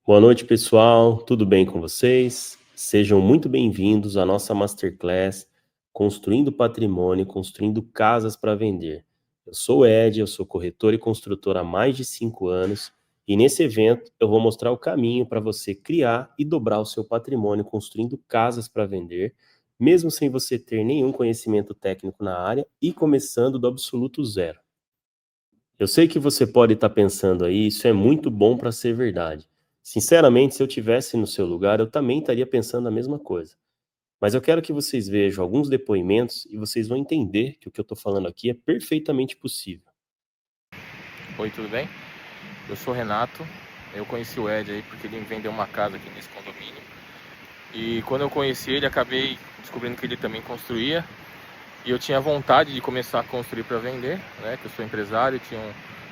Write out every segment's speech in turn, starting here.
Boa noite, pessoal. Tudo bem com vocês? Sejam muito bem-vindos à nossa Masterclass Construindo Patrimônio, Construindo Casas para Vender. Eu sou o Ed, eu sou corretor e construtor há mais de 5 anos e nesse evento eu vou mostrar o caminho para você criar e dobrar o seu patrimônio construindo casas para vender, mesmo sem você ter nenhum conhecimento técnico na área e começando do absoluto zero. Eu sei que você pode estar pensando aí, isso é muito bom para ser verdade. Sinceramente, se eu tivesse no seu lugar, eu também estaria pensando a mesma coisa. Mas eu quero que vocês vejam alguns depoimentos e vocês vão entender que o que eu estou falando aqui é perfeitamente possível. Oi, tudo bem? Eu sou o Renato, eu conheci o Ed aí porque ele vendeu uma casa aqui nesse condomínio. E quando eu conheci ele, acabei descobrindo que ele também construía. E eu tinha vontade de começar a construir para vender, né? Que eu sou empresário,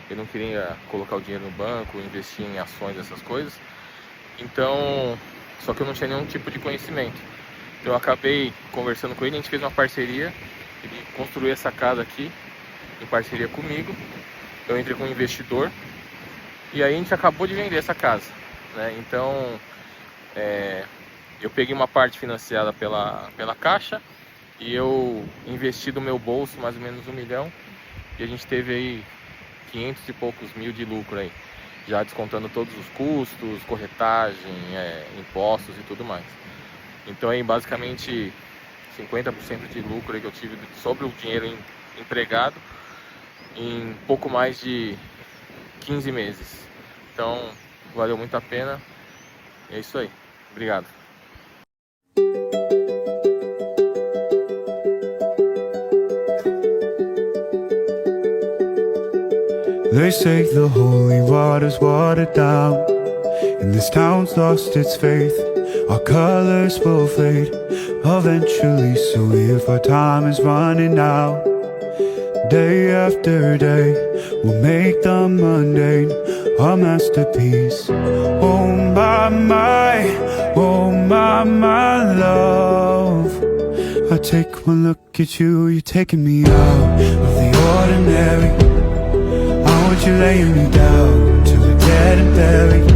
eu não queria colocar o dinheiro no banco, investir em ações, essas coisas. Então, só que eu não tinha nenhum tipo de conhecimento. Então eu acabei conversando com ele, a gente fez uma parceria. Ele construiu essa casa aqui em parceria comigo. Eu entrei com um investidor. E aí a gente acabou de vender essa casa, né? Então, eu peguei uma parte financiada pela Caixa e eu investi do meu bolso mais ou menos 1 milhão. E a gente teve aí 500 e poucos mil de lucro aí, já descontando todos os custos, corretagem, impostos e tudo mais. Então aí basicamente 50% de lucro aí que eu tive sobre o dinheiro empregado em pouco mais de 15 meses. Então, valeu muito a pena. É isso aí. Obrigado. They say the holy water's watered down, and this town's lost its faith. Our colors will fade eventually, so if our time is running out, day after day, we'll make the mundane a masterpiece. Oh my, oh my love. I take one look at you, you're taking me out of the ordinary. I want you laying me down till we're dead and buried,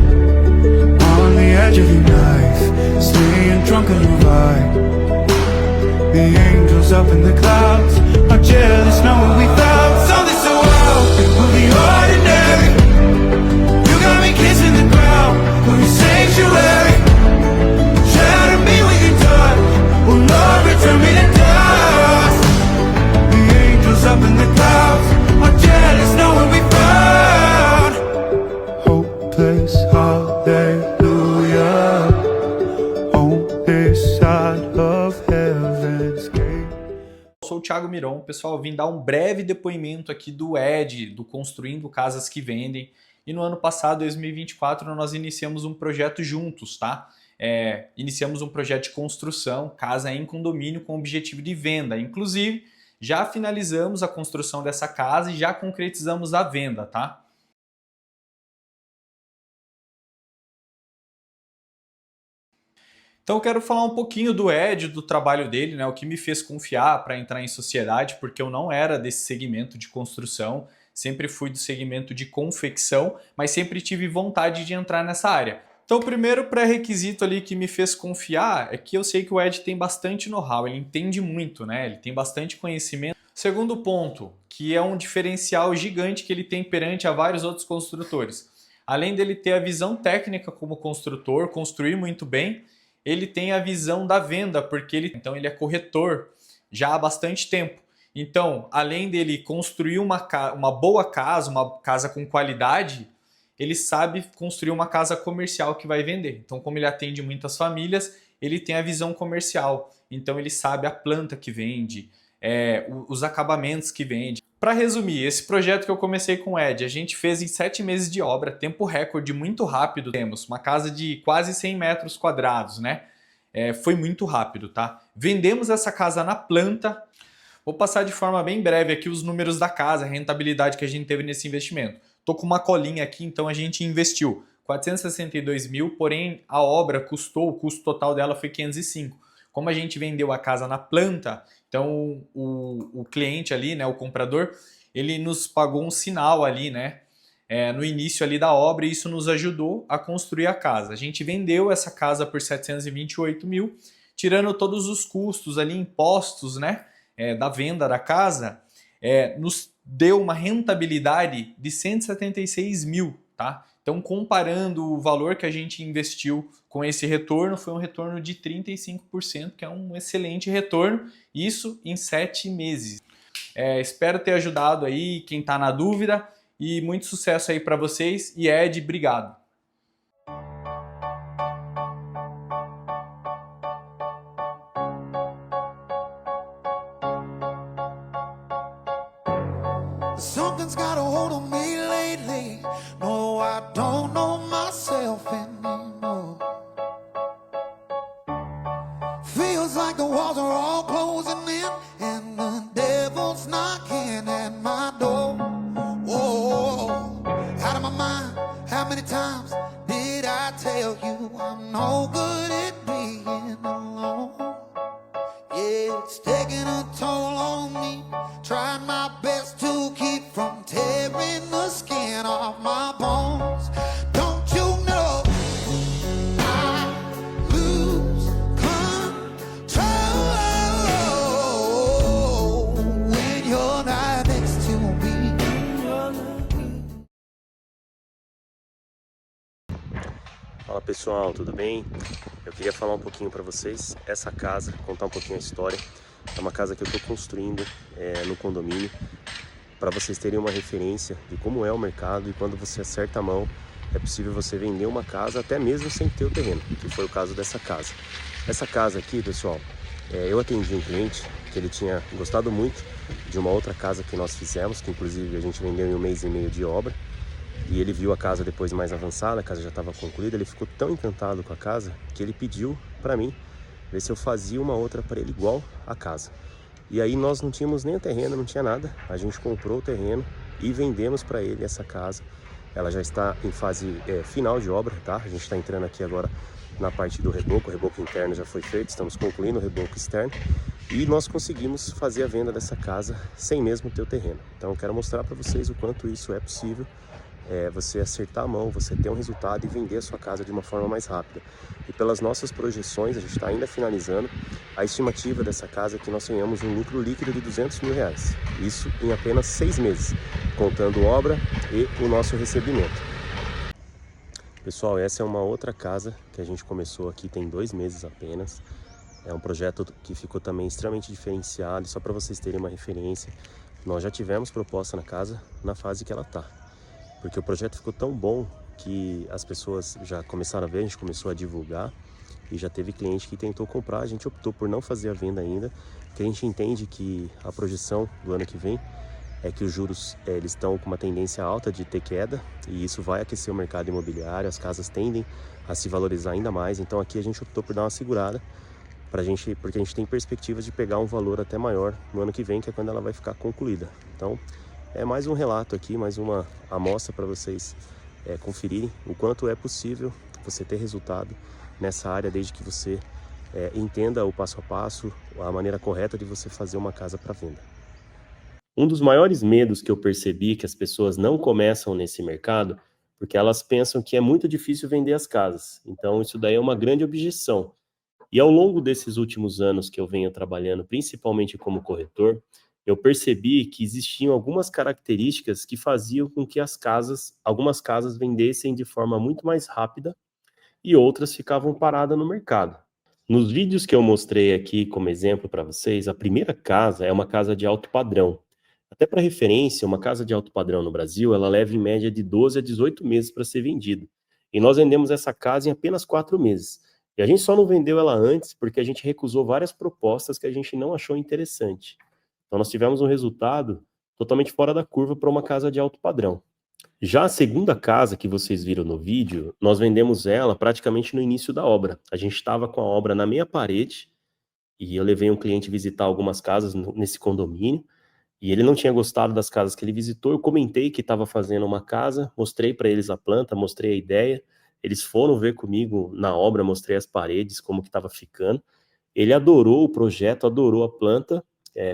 on the edge of your knife, staying drunk on your vibe. The angels up in the clouds are jealous knowing we found something so wild. We'll be ordinary. You got me kissing the ground, we're in sanctuary. Shatter me with your touch, oh Lord, return me to dust. The angels up in the clouds are jealous knowing we found hopeless hallelujah on this side of heaven's gate. Sou o Thiago Miron, pessoal, vim dar um breve depoimento aqui do Ed, do Construindo Casas que Vendem. E no ano passado, 2024, nós iniciamos um projeto juntos, tá? Iniciamos um projeto de construção, casa em condomínio com objetivo de venda. Inclusive, já finalizamos a construção dessa casa e já concretizamos a venda, tá? Então eu quero falar um pouquinho do Ed, do trabalho dele, né? O que me fez confiar para entrar em sociedade, porque eu não era desse segmento de construção, sempre fui do segmento de confecção, mas sempre tive vontade de entrar nessa área. Então o primeiro pré-requisito ali que me fez confiar é que eu sei que o Ed tem bastante know-how, ele entende muito, né? Ele tem bastante conhecimento. Segundo ponto, que é um diferencial gigante que ele tem perante a vários outros construtores. Além dele ter a visão técnica como construtor, construir muito bem, ele tem a visão da venda, porque ele é corretor já há bastante tempo. Então, além dele construir uma boa casa, uma casa com qualidade, ele sabe construir uma casa comercial que vai vender. Então, como ele atende muitas famílias, ele tem a visão comercial. Então, ele sabe a planta que vende, os acabamentos que vende. Para resumir, esse projeto que eu comecei com o Ed, a gente fez em 7 meses de obra, tempo recorde, muito rápido. Temos uma casa de quase 100 metros quadrados, né? Foi muito rápido, tá? Vendemos essa casa na planta. Vou passar de forma bem breve aqui os números da casa, a rentabilidade que a gente teve nesse investimento. Tô com uma colinha aqui, então a gente investiu 462 mil, porém a obra o custo total dela foi 505. Como a gente vendeu a casa na planta, então o cliente ali, né, o comprador, ele nos pagou um sinal ali, né, no início ali da obra, e isso nos ajudou a construir a casa. A gente vendeu essa casa por 728 mil, tirando todos os custos ali, impostos, né, da venda da casa, nos deu uma rentabilidade de 176 mil, tá? Então, comparando o valor que a gente investiu com esse retorno, foi um retorno de 35%, que é um excelente retorno, isso em 7 meses. Espero ter ajudado aí quem está na dúvida e muito sucesso aí para vocês. E Ed, obrigado. Something's got a hold on me lately. No, I don't know myself anymore. Feels like the walls are all closing in and the devil's knocking at my door. Whoa, out of my mind. How many times did I tell you I'm no good at being alone? Yeah, it's taking a toll on me. Trying my best to keep from tearing the skin off my bones. Don't you know I lose control when you're not next to me? Fala pessoal, tudo bem? Eu queria falar um pouquinho para vocês essa casa, contar um pouquinho a história. É uma casa que eu estou construindo no condomínio, para vocês terem uma referência de como é o mercado e quando você acerta a mão, é possível você vender uma casa até mesmo sem ter o terreno, que foi o caso dessa casa. Essa casa aqui, pessoal, eu atendi um cliente que ele tinha gostado muito de uma outra casa que nós fizemos, que inclusive a gente vendeu em 1 mês e meio de obra. E ele viu a casa depois mais avançada, a casa já estava concluída, ele ficou tão encantado com a casa que ele pediu para mim ver se eu fazia uma outra para ele igual a casa. E aí nós não tínhamos nem o terreno, não tinha nada, a gente comprou o terreno e vendemos para ele essa casa. Ela já está em fase final de obra, tá? A gente está entrando aqui agora na parte do reboco, o reboco interno já foi feito, estamos concluindo o reboco externo. E nós conseguimos fazer a venda dessa casa sem mesmo ter o terreno. Então eu quero mostrar para vocês o quanto isso é possível. Você acertar a mão, você ter um resultado e vender a sua casa de uma forma mais rápida. E pelas nossas projeções, a gente está ainda finalizando, a estimativa dessa casa é que nós tenhamos um lucro líquido de 200 mil reais. Isso em apenas 6 meses, contando obra e o nosso recebimento. Pessoal, essa é uma outra casa que a gente começou aqui tem 2 meses apenas. É um projeto que ficou também extremamente diferenciado, só para vocês terem uma referência. Nós já tivemos proposta na casa na fase que ela está. Porque o projeto ficou tão bom que as pessoas já começaram a ver, a gente começou a divulgar e já teve cliente que tentou comprar, a gente optou por não fazer a venda ainda, porque a gente entende que a projeção do ano que vem é que os juros eles estão com uma tendência alta de ter queda e isso vai aquecer o mercado imobiliário, as casas tendem a se valorizar ainda mais, então aqui a gente optou por dar uma segurada porque a gente tem perspectivas de pegar um valor até maior no ano que vem, que é quando ela vai ficar concluída. Então, é mais um relato aqui, mais uma amostra para vocês conferirem o quanto é possível você ter resultado nessa área, desde que você entenda o passo a passo, a maneira correta de você fazer uma casa para venda. Um dos maiores medos que eu percebi que as pessoas não começam nesse mercado, porque elas pensam que é muito difícil vender as casas. Então isso daí é uma grande objeção. E ao longo desses últimos anos que eu venho trabalhando, principalmente como corretor, eu percebi que existiam algumas características que faziam com que algumas casas vendessem de forma muito mais rápida e outras ficavam paradas no mercado. Nos vídeos que eu mostrei aqui como exemplo para vocês, a primeira casa é uma casa de alto padrão. Até para referência, uma casa de alto padrão no Brasil, ela leva em média de 12 a 18 meses para ser vendida. E nós vendemos essa casa em apenas 4 meses. E a gente só não vendeu ela antes porque a gente recusou várias propostas que a gente não achou interessante. Então nós tivemos um resultado totalmente fora da curva para uma casa de alto padrão. Já a segunda casa que vocês viram no vídeo, nós vendemos ela praticamente no início da obra. A gente estava com a obra na meia parede e eu levei um cliente visitar algumas casas nesse condomínio e ele não tinha gostado das casas que ele visitou. Eu comentei que estava fazendo uma casa, mostrei para eles a planta, mostrei a ideia. Eles foram ver comigo na obra, mostrei as paredes, como que estava ficando. Ele adorou o projeto, adorou a planta,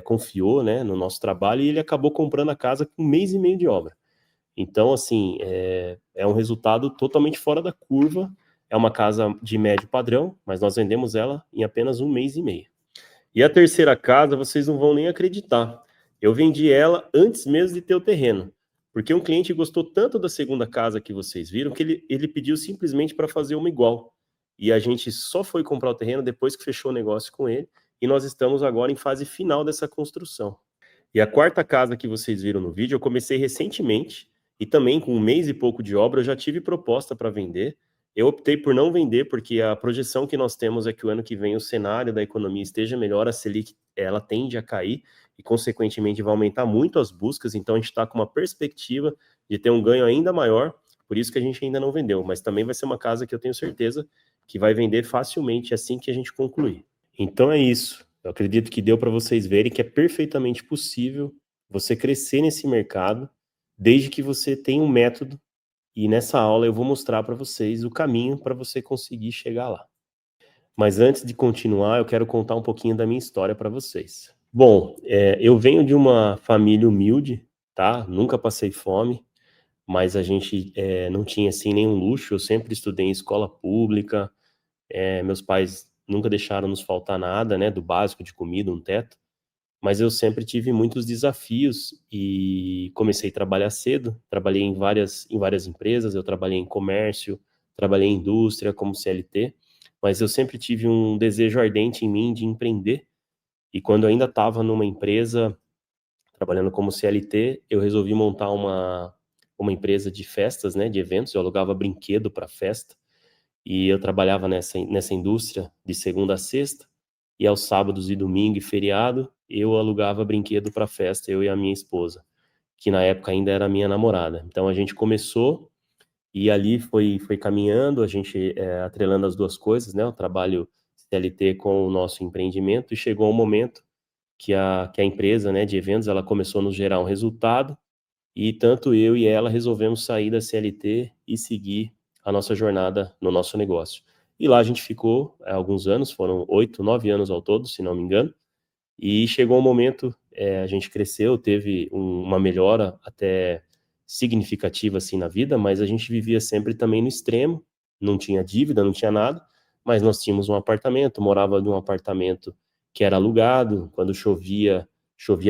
confiou, né, no nosso trabalho e ele acabou comprando a casa com 1 mês e meio de obra. Então, assim, é um resultado totalmente fora da curva. É uma casa de médio padrão, mas nós vendemos ela em apenas 1 mês e meio. E a terceira casa, vocês não vão nem acreditar. Eu vendi ela antes mesmo de ter o terreno, porque um cliente gostou tanto da segunda casa que vocês viram que ele pediu simplesmente para fazer uma igual. E a gente só foi comprar o terreno depois que fechou o negócio com ele, e nós estamos agora em fase final dessa construção. E a quarta casa que vocês viram no vídeo, eu comecei recentemente, e também com 1 mês e pouco de obra, eu já tive proposta para vender. Eu optei por não vender, porque a projeção que nós temos é que o ano que vem o cenário da economia esteja melhor, a Selic ela tende a cair, e consequentemente vai aumentar muito as buscas, então a gente está com uma perspectiva de ter um ganho ainda maior, por isso que a gente ainda não vendeu, mas também vai ser uma casa que eu tenho certeza que vai vender facilmente assim que a gente concluir. Então é isso. Eu acredito que deu para vocês verem que é perfeitamente possível você crescer nesse mercado, desde que você tenha um método, e nessa aula eu vou mostrar para vocês o caminho para você conseguir chegar lá. Mas antes de continuar, eu quero contar um pouquinho da minha história para vocês. Bom, eu venho de uma família humilde, tá? Nunca passei fome, mas a gente não tinha assim nenhum luxo. Eu sempre estudei em escola pública, meus pais nunca deixaram nos faltar nada, né, do básico de comida, um teto, mas eu sempre tive muitos desafios e comecei a trabalhar cedo, trabalhei em várias empresas, eu trabalhei em comércio, trabalhei em indústria como CLT, mas eu sempre tive um desejo ardente em mim de empreender, e quando eu ainda estava numa empresa, trabalhando como CLT, eu resolvi montar uma empresa de festas, né, de eventos, eu alugava brinquedo para festa, e eu trabalhava nessa indústria de segunda a sexta, e aos sábados e domingo e feriado, eu alugava brinquedo para festa, eu e a minha esposa, que na época ainda era minha namorada. Então a gente começou, e ali foi caminhando, a gente atrelando as duas coisas, né, o trabalho CLT com o nosso empreendimento, e chegou um momento que a empresa, né, de eventos, ela começou a nos gerar um resultado, e tanto eu e ela resolvemos sair da CLT e seguir a nossa jornada no nosso negócio. E lá a gente ficou alguns anos, foram 8, 9 anos ao todo, se não me engano, e chegou um momento, a gente cresceu, teve uma melhora até significativa assim na vida, mas a gente vivia sempre também no extremo, não tinha dívida, não tinha nada, mas nós tínhamos um apartamento, morava num apartamento que era alugado, quando chovia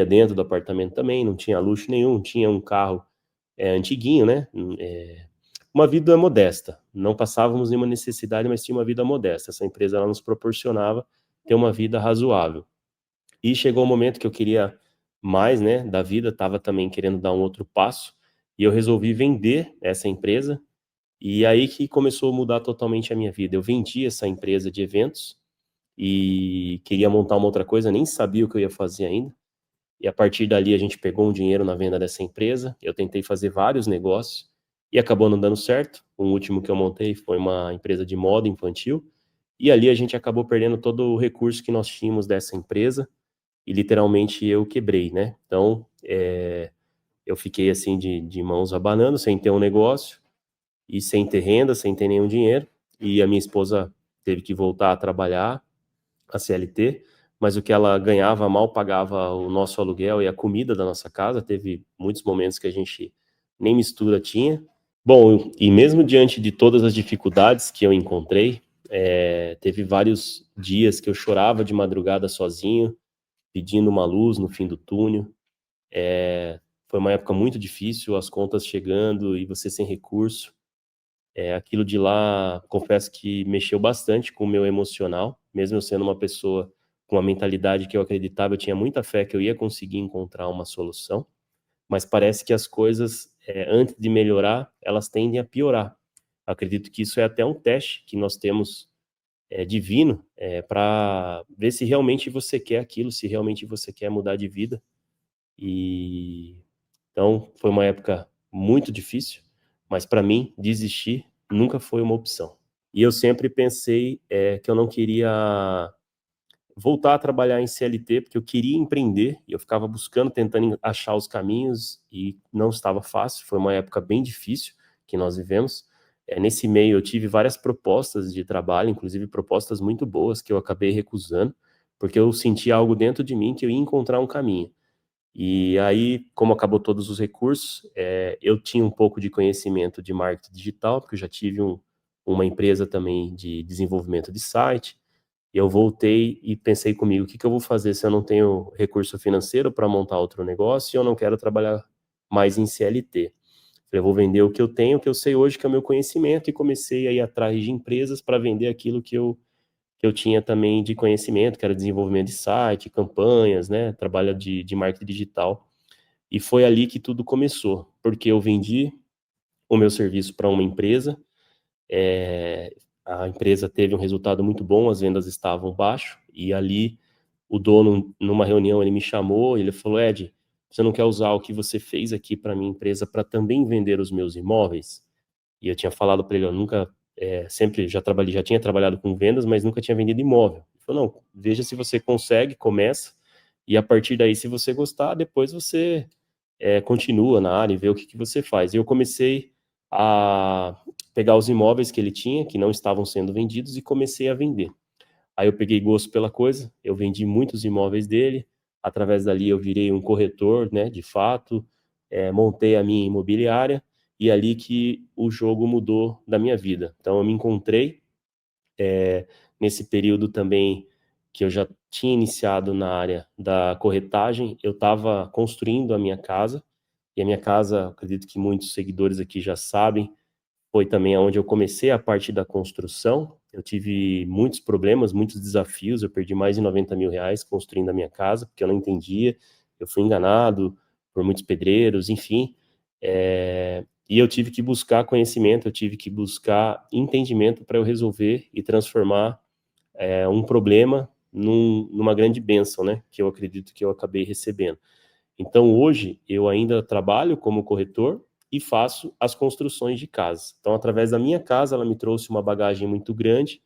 dentro do apartamento também, não tinha luxo nenhum, tinha um carro antiguinho, né? Uma vida modesta. Não passávamos nenhuma necessidade, mas tinha uma vida modesta. Essa empresa ela nos proporcionava ter uma vida razoável. E chegou o momento que eu queria mais, né, da vida, estava também querendo dar um outro passo, e eu resolvi vender essa empresa, e aí que começou a mudar totalmente a minha vida. Eu vendi essa empresa de eventos e queria montar uma outra coisa, nem sabia o que eu ia fazer ainda. E a partir dali a gente pegou um dinheiro na venda dessa empresa, eu tentei fazer vários negócios e acabou não dando certo. O último que eu montei foi uma empresa de moda infantil, e ali a gente acabou perdendo todo o recurso que nós tínhamos dessa empresa, e literalmente eu quebrei, né? Então, eu fiquei assim de mãos abanando, sem ter um negócio, e sem ter renda, sem ter nenhum dinheiro, e a minha esposa teve que voltar a trabalhar, a CLT, mas o que ela ganhava mal pagava o nosso aluguel e a comida da nossa casa. Teve muitos momentos que a gente nem mistura tinha. Bom, e mesmo diante de todas as dificuldades que eu encontrei, teve vários dias que eu chorava de madrugada sozinho, pedindo uma luz no fim do túnel. Foi uma época muito difícil, as contas chegando e você sem recurso. Aquilo de lá, confesso que mexeu bastante com o meu emocional, mesmo eu sendo uma pessoa com uma mentalidade que eu acreditava, eu tinha muita fé que eu ia conseguir encontrar uma solução, mas parece que as coisas, antes de melhorar, elas tendem a piorar. Acredito que isso é até um teste que nós temos divino, para ver se realmente você quer aquilo, se realmente você quer mudar de vida. E então foi uma época muito difícil, mas para mim desistir nunca foi uma opção. E eu sempre pensei que eu não queria voltar a trabalhar em CLT, porque eu queria empreender, e eu ficava buscando, tentando achar os caminhos, e não estava fácil. Foi uma época bem difícil que nós vivemos. Nesse meio eu tive várias propostas de trabalho, inclusive propostas muito boas, que eu acabei recusando, porque eu senti algo dentro de mim que eu ia encontrar um caminho. E aí, como acabou todos os recursos, eu tinha um pouco de conhecimento de marketing digital, porque eu já tive uma empresa também de desenvolvimento de site. E eu voltei e pensei comigo, o que que eu vou fazer se eu não tenho recurso financeiro para montar outro negócio e eu não quero trabalhar mais em CLT? Falei, eu vou vender o que eu tenho, o que eu sei hoje, que é o meu conhecimento, e comecei a ir atrás de empresas para vender aquilo que eu tinha também de conhecimento, que era desenvolvimento de site, campanhas, né, trabalho de marketing digital. E foi ali que tudo começou, porque eu vendi o meu serviço para uma empresa, a empresa teve um resultado muito bom, as vendas estavam baixo, e ali o dono, numa reunião, ele me chamou, ele falou, Ed, você não quer usar o que você fez aqui para minha empresa para também vender os meus imóveis? E eu tinha falado para ele, eu nunca, sempre já tinha trabalhado com vendas, mas nunca tinha vendido imóvel. Ele falou, não, veja se você consegue, começa, e a partir daí, se você gostar, depois você continua na área e vê o que você faz. E eu comecei a pegar os imóveis que ele tinha, que não estavam sendo vendidos, e comecei a vender. Aí eu peguei gosto pela coisa, eu vendi muitos imóveis dele, através dali eu virei um corretor, né, de fato, montei a minha imobiliária, e ali que o jogo mudou da minha vida. Então eu me encontrei nesse período também que eu já tinha iniciado na área da corretagem, eu estava construindo a minha casa, e a minha casa, acredito que muitos seguidores aqui já sabem, foi também onde eu comecei a parte da construção. Eu tive muitos problemas, muitos desafios, eu perdi mais de 90 mil reais construindo a minha casa, porque eu não entendia, eu fui enganado por muitos pedreiros, enfim, e eu tive que buscar conhecimento, eu tive que buscar entendimento para eu resolver e transformar um problema numa grande bênção, né, que eu acredito que eu acabei recebendo. Então, hoje, eu ainda trabalho como corretor e faço as construções de casa. Então, através da minha casa, ela me trouxe uma bagagem muito grande,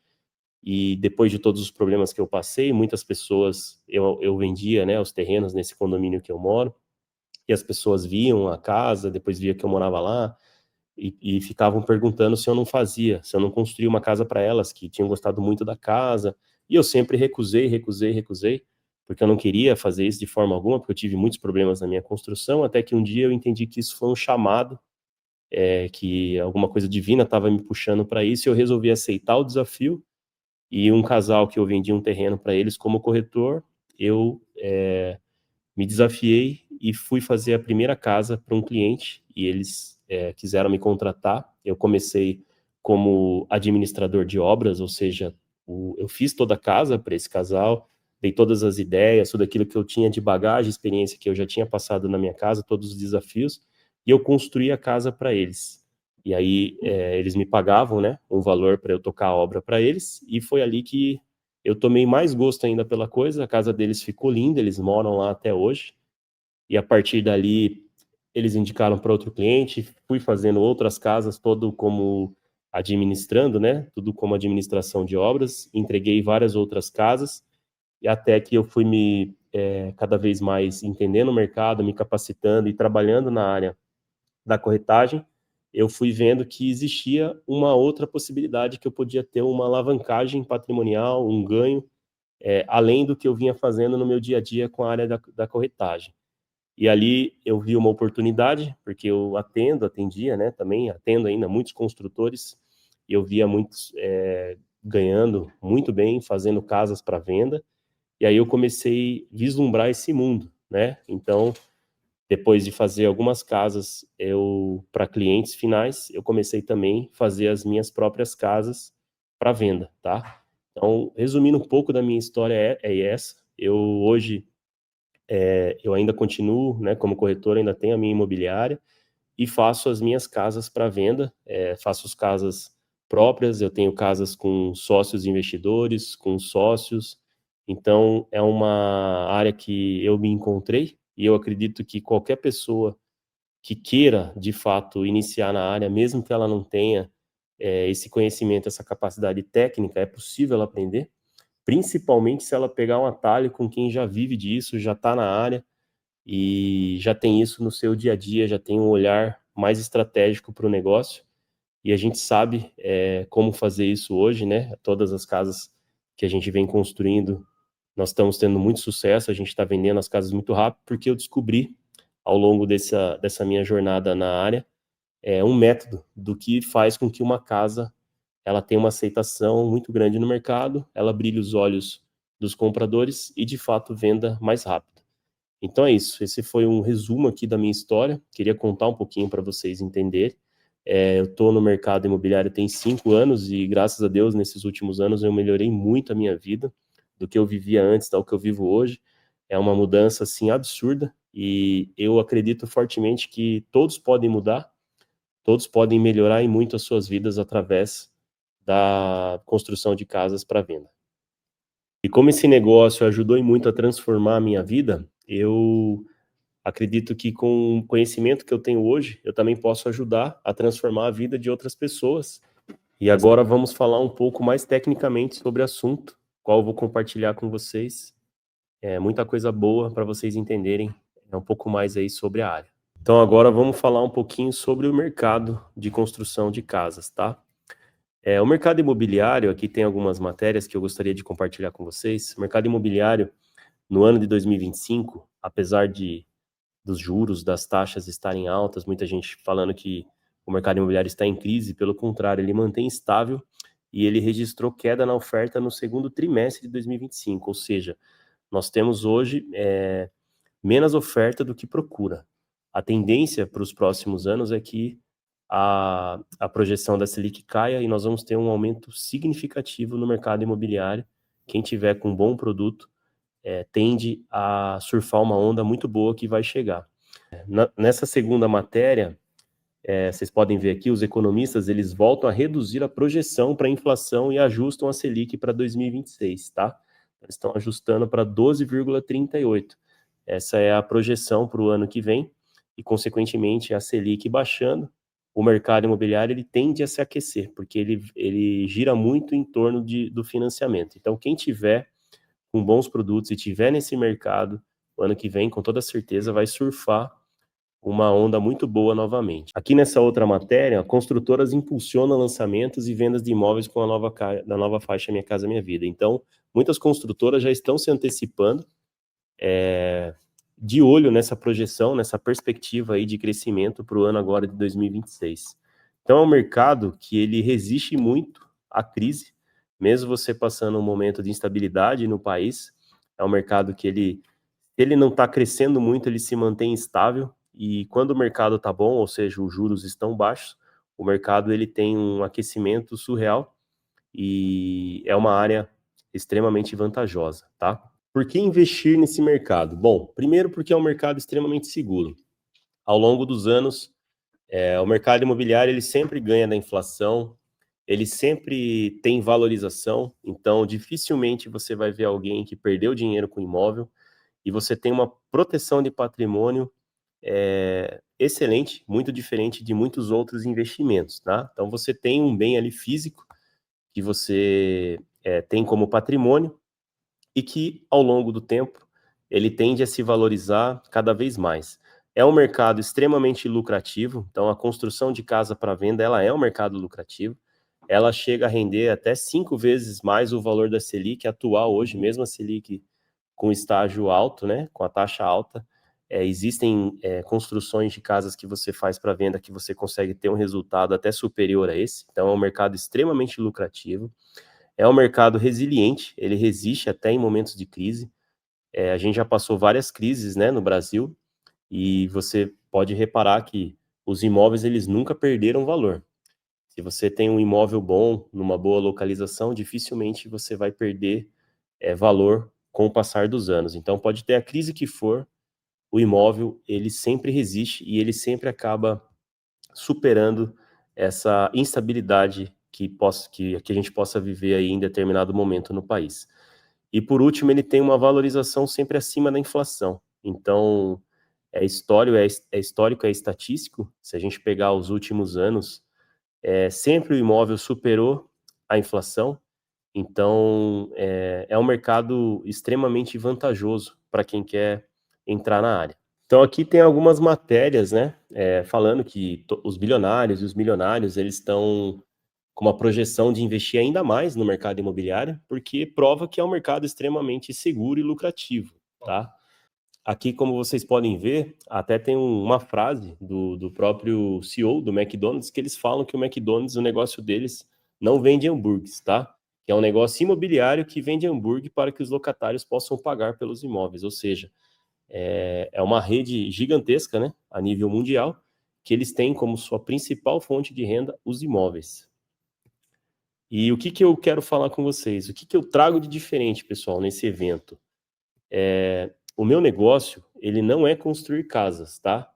e depois de todos os problemas que eu passei, muitas pessoas, eu vendia, né, os terrenos nesse condomínio que eu moro, e as pessoas viam a casa, depois via que eu morava lá, e ficavam perguntando se eu não fazia, se eu não construía uma casa para elas, que tinham gostado muito da casa, e eu sempre recusei, porque eu não queria fazer isso de forma alguma, porque eu tive muitos problemas na minha construção, até que um dia eu entendi que isso foi um chamado, que alguma coisa divina estava me puxando para isso, e eu resolvi aceitar o desafio, e um casal que eu vendi um terreno para eles como corretor, eu me desafiei e fui fazer a primeira casa para um cliente, e eles quiseram me contratar. Eu comecei como administrador de obras, ou seja, eu fiz toda a casa para esse casal, dei todas as ideias, tudo aquilo que eu tinha de bagagem, experiência que eu já tinha passado na minha casa, todos os desafios, e eu construí a casa para eles. E aí eles me pagavam, né, um valor para eu tocar a obra para eles, e foi ali que eu tomei mais gosto ainda pela coisa. A casa deles ficou linda, eles moram lá até hoje, e a partir dali eles indicaram para outro cliente, fui fazendo outras casas, todo como administrando, né, tudo como administração de obras, entreguei várias outras casas, e até que eu fui cada vez mais entendendo o mercado, me capacitando e trabalhando na área da corretagem, eu fui vendo que existia uma outra possibilidade, que eu podia ter uma alavancagem patrimonial, um ganho, além do que eu vinha fazendo no meu dia a dia com a área da corretagem. E ali eu vi uma oportunidade, porque eu atendia, né, também atendo ainda muitos construtores, e eu via muitos ganhando muito bem, fazendo casas para venda, e aí eu comecei a vislumbrar esse mundo, né? Então, depois de fazer algumas casas para clientes finais, eu comecei também a fazer as minhas próprias casas para venda, tá? Então, resumindo um pouco da minha história, é essa. Eu hoje eu ainda continuo, né, como corretor, ainda tenho a minha imobiliária e faço as minhas casas para venda, faço as casas próprias, eu tenho casas com sócios investidores, com sócios, então é uma área que eu me encontrei, e eu acredito que qualquer pessoa que queira, de fato, iniciar na área, mesmo que ela não tenha esse conhecimento, essa capacidade técnica, é possível ela aprender, principalmente se ela pegar um atalho com quem já vive disso, já está na área e já tem isso no seu dia a dia, já tem um olhar mais estratégico para o negócio. E a gente sabe como fazer isso hoje, né? Todas as casas que a gente vem construindo nós estamos tendo muito sucesso, a gente está vendendo as casas muito rápido, porque eu descobri, ao longo dessa minha jornada na área, um método do que faz com que uma casa ela tenha uma aceitação muito grande no mercado, ela brilhe os olhos dos compradores e, de fato, venda mais rápido. Então é isso, esse foi um resumo aqui da minha história, queria contar um pouquinho para vocês entenderem. Eu estou no mercado imobiliário tem 5 anos e, graças a Deus, nesses últimos anos eu melhorei muito a minha vida, do que eu vivia antes ao que eu vivo hoje. É uma mudança, assim, absurda, e eu acredito fortemente que todos podem mudar, todos podem melhorar e muito as suas vidas através da construção de casas para venda. E como esse negócio ajudou e muito a transformar a minha vida, eu acredito que com o conhecimento que eu tenho hoje, eu também posso ajudar a transformar a vida de outras pessoas. E agora vamos falar um pouco mais tecnicamente sobre o assunto, qual eu vou compartilhar com vocês. Muita coisa boa para vocês entenderem um pouco mais aí sobre a área. Então agora vamos falar um pouquinho sobre o mercado de construção de casas, tá? O mercado imobiliário, aqui tem algumas matérias que eu gostaria de compartilhar com vocês. O mercado imobiliário, no ano de 2025, apesar dos juros, das taxas estarem altas, muita gente falando que o mercado imobiliário está em crise, pelo contrário, ele mantém estável e ele registrou queda na oferta no segundo trimestre de 2025, ou seja, nós temos hoje menos oferta do que procura. A tendência para os próximos anos é que a projeção da Selic caia e nós vamos ter um aumento significativo no mercado imobiliário. Quem tiver com um bom produto tende a surfar uma onda muito boa que vai chegar. Nessa segunda matéria, vocês podem ver aqui, os economistas eles voltam a reduzir a projeção para a inflação e ajustam a Selic para 2026, tá? Eles estão ajustando para 12,38. Essa é a projeção para o ano que vem e, consequentemente, a Selic baixando, o mercado imobiliário ele tende a se aquecer, porque ele gira muito em torno do financiamento. Então, quem tiver com bons produtos e tiver nesse mercado, o ano que vem, com toda certeza, vai surfar uma onda muito boa novamente. Aqui nessa outra matéria, construtoras impulsionam lançamentos e vendas de imóveis com da nova faixa Minha Casa Minha Vida. Então, muitas construtoras já estão se antecipando, de olho nessa projeção, nessa perspectiva aí de crescimento para o ano agora de 2026. Então é um mercado que ele resiste muito à crise, mesmo você passando um momento de instabilidade no país. É um mercado que ele não está crescendo muito, ele se mantém estável, e quando o mercado está bom, ou seja, os juros estão baixos, o mercado ele tem um aquecimento surreal e é uma área extremamente vantajosa, tá? Por que investir nesse mercado? Bom, primeiro porque é um mercado extremamente seguro. Ao longo dos anos, o mercado imobiliário ele sempre ganha da inflação, ele sempre tem valorização, então dificilmente você vai ver alguém que perdeu dinheiro com imóvel, e você tem uma proteção de patrimônio excelente, muito diferente de muitos outros investimentos, tá? Então você tem um bem ali físico que você tem como patrimônio, e que, ao longo do tempo, ele tende a se valorizar cada vez mais. É um mercado extremamente lucrativo, então a construção de casa para venda, ela é um mercado lucrativo, ela chega a render até 5 vezes mais o valor da Selic atual hoje, mesmo a Selic com estágio alto, né, com a taxa alta, existem construções de casas que você faz para venda que você consegue ter um resultado até superior a esse, então é um mercado extremamente lucrativo. É um mercado resiliente, ele resiste até em momentos de crise. A gente já passou várias crises, né, no Brasil, e você pode reparar que os imóveis eles nunca perderam valor. Se você tem um imóvel bom, numa boa localização, dificilmente você vai perder valor com o passar dos anos. Então pode ter a crise que for, o imóvel ele sempre resiste e ele sempre acaba superando essa instabilidade que a gente possa viver aí em determinado momento no país. E por último, ele tem uma valorização sempre acima da inflação. Então, histórico, é estatístico. Se a gente pegar os últimos anos, sempre o imóvel superou a inflação. Então, é um mercado extremamente vantajoso para quem quer entrar na área. Então aqui tem algumas matérias, né, falando que os bilionários e os milionários, eles estão com uma projeção de investir ainda mais no mercado imobiliário, porque prova que é um mercado extremamente seguro e lucrativo, tá? Aqui, como vocês podem ver, até tem uma frase do próprio CEO do McDonald's, que eles falam que o McDonald's, o negócio deles não vende hambúrgueres, tá? Que é um negócio imobiliário que vende hambúrguer para que os locatários possam pagar pelos imóveis, ou seja, é uma rede gigantesca, né, a nível mundial, que eles têm como sua principal fonte de renda os imóveis. E o que que eu quero falar com vocês? O que que eu trago de diferente, pessoal, nesse evento? O meu negócio, ele não é construir casas, tá?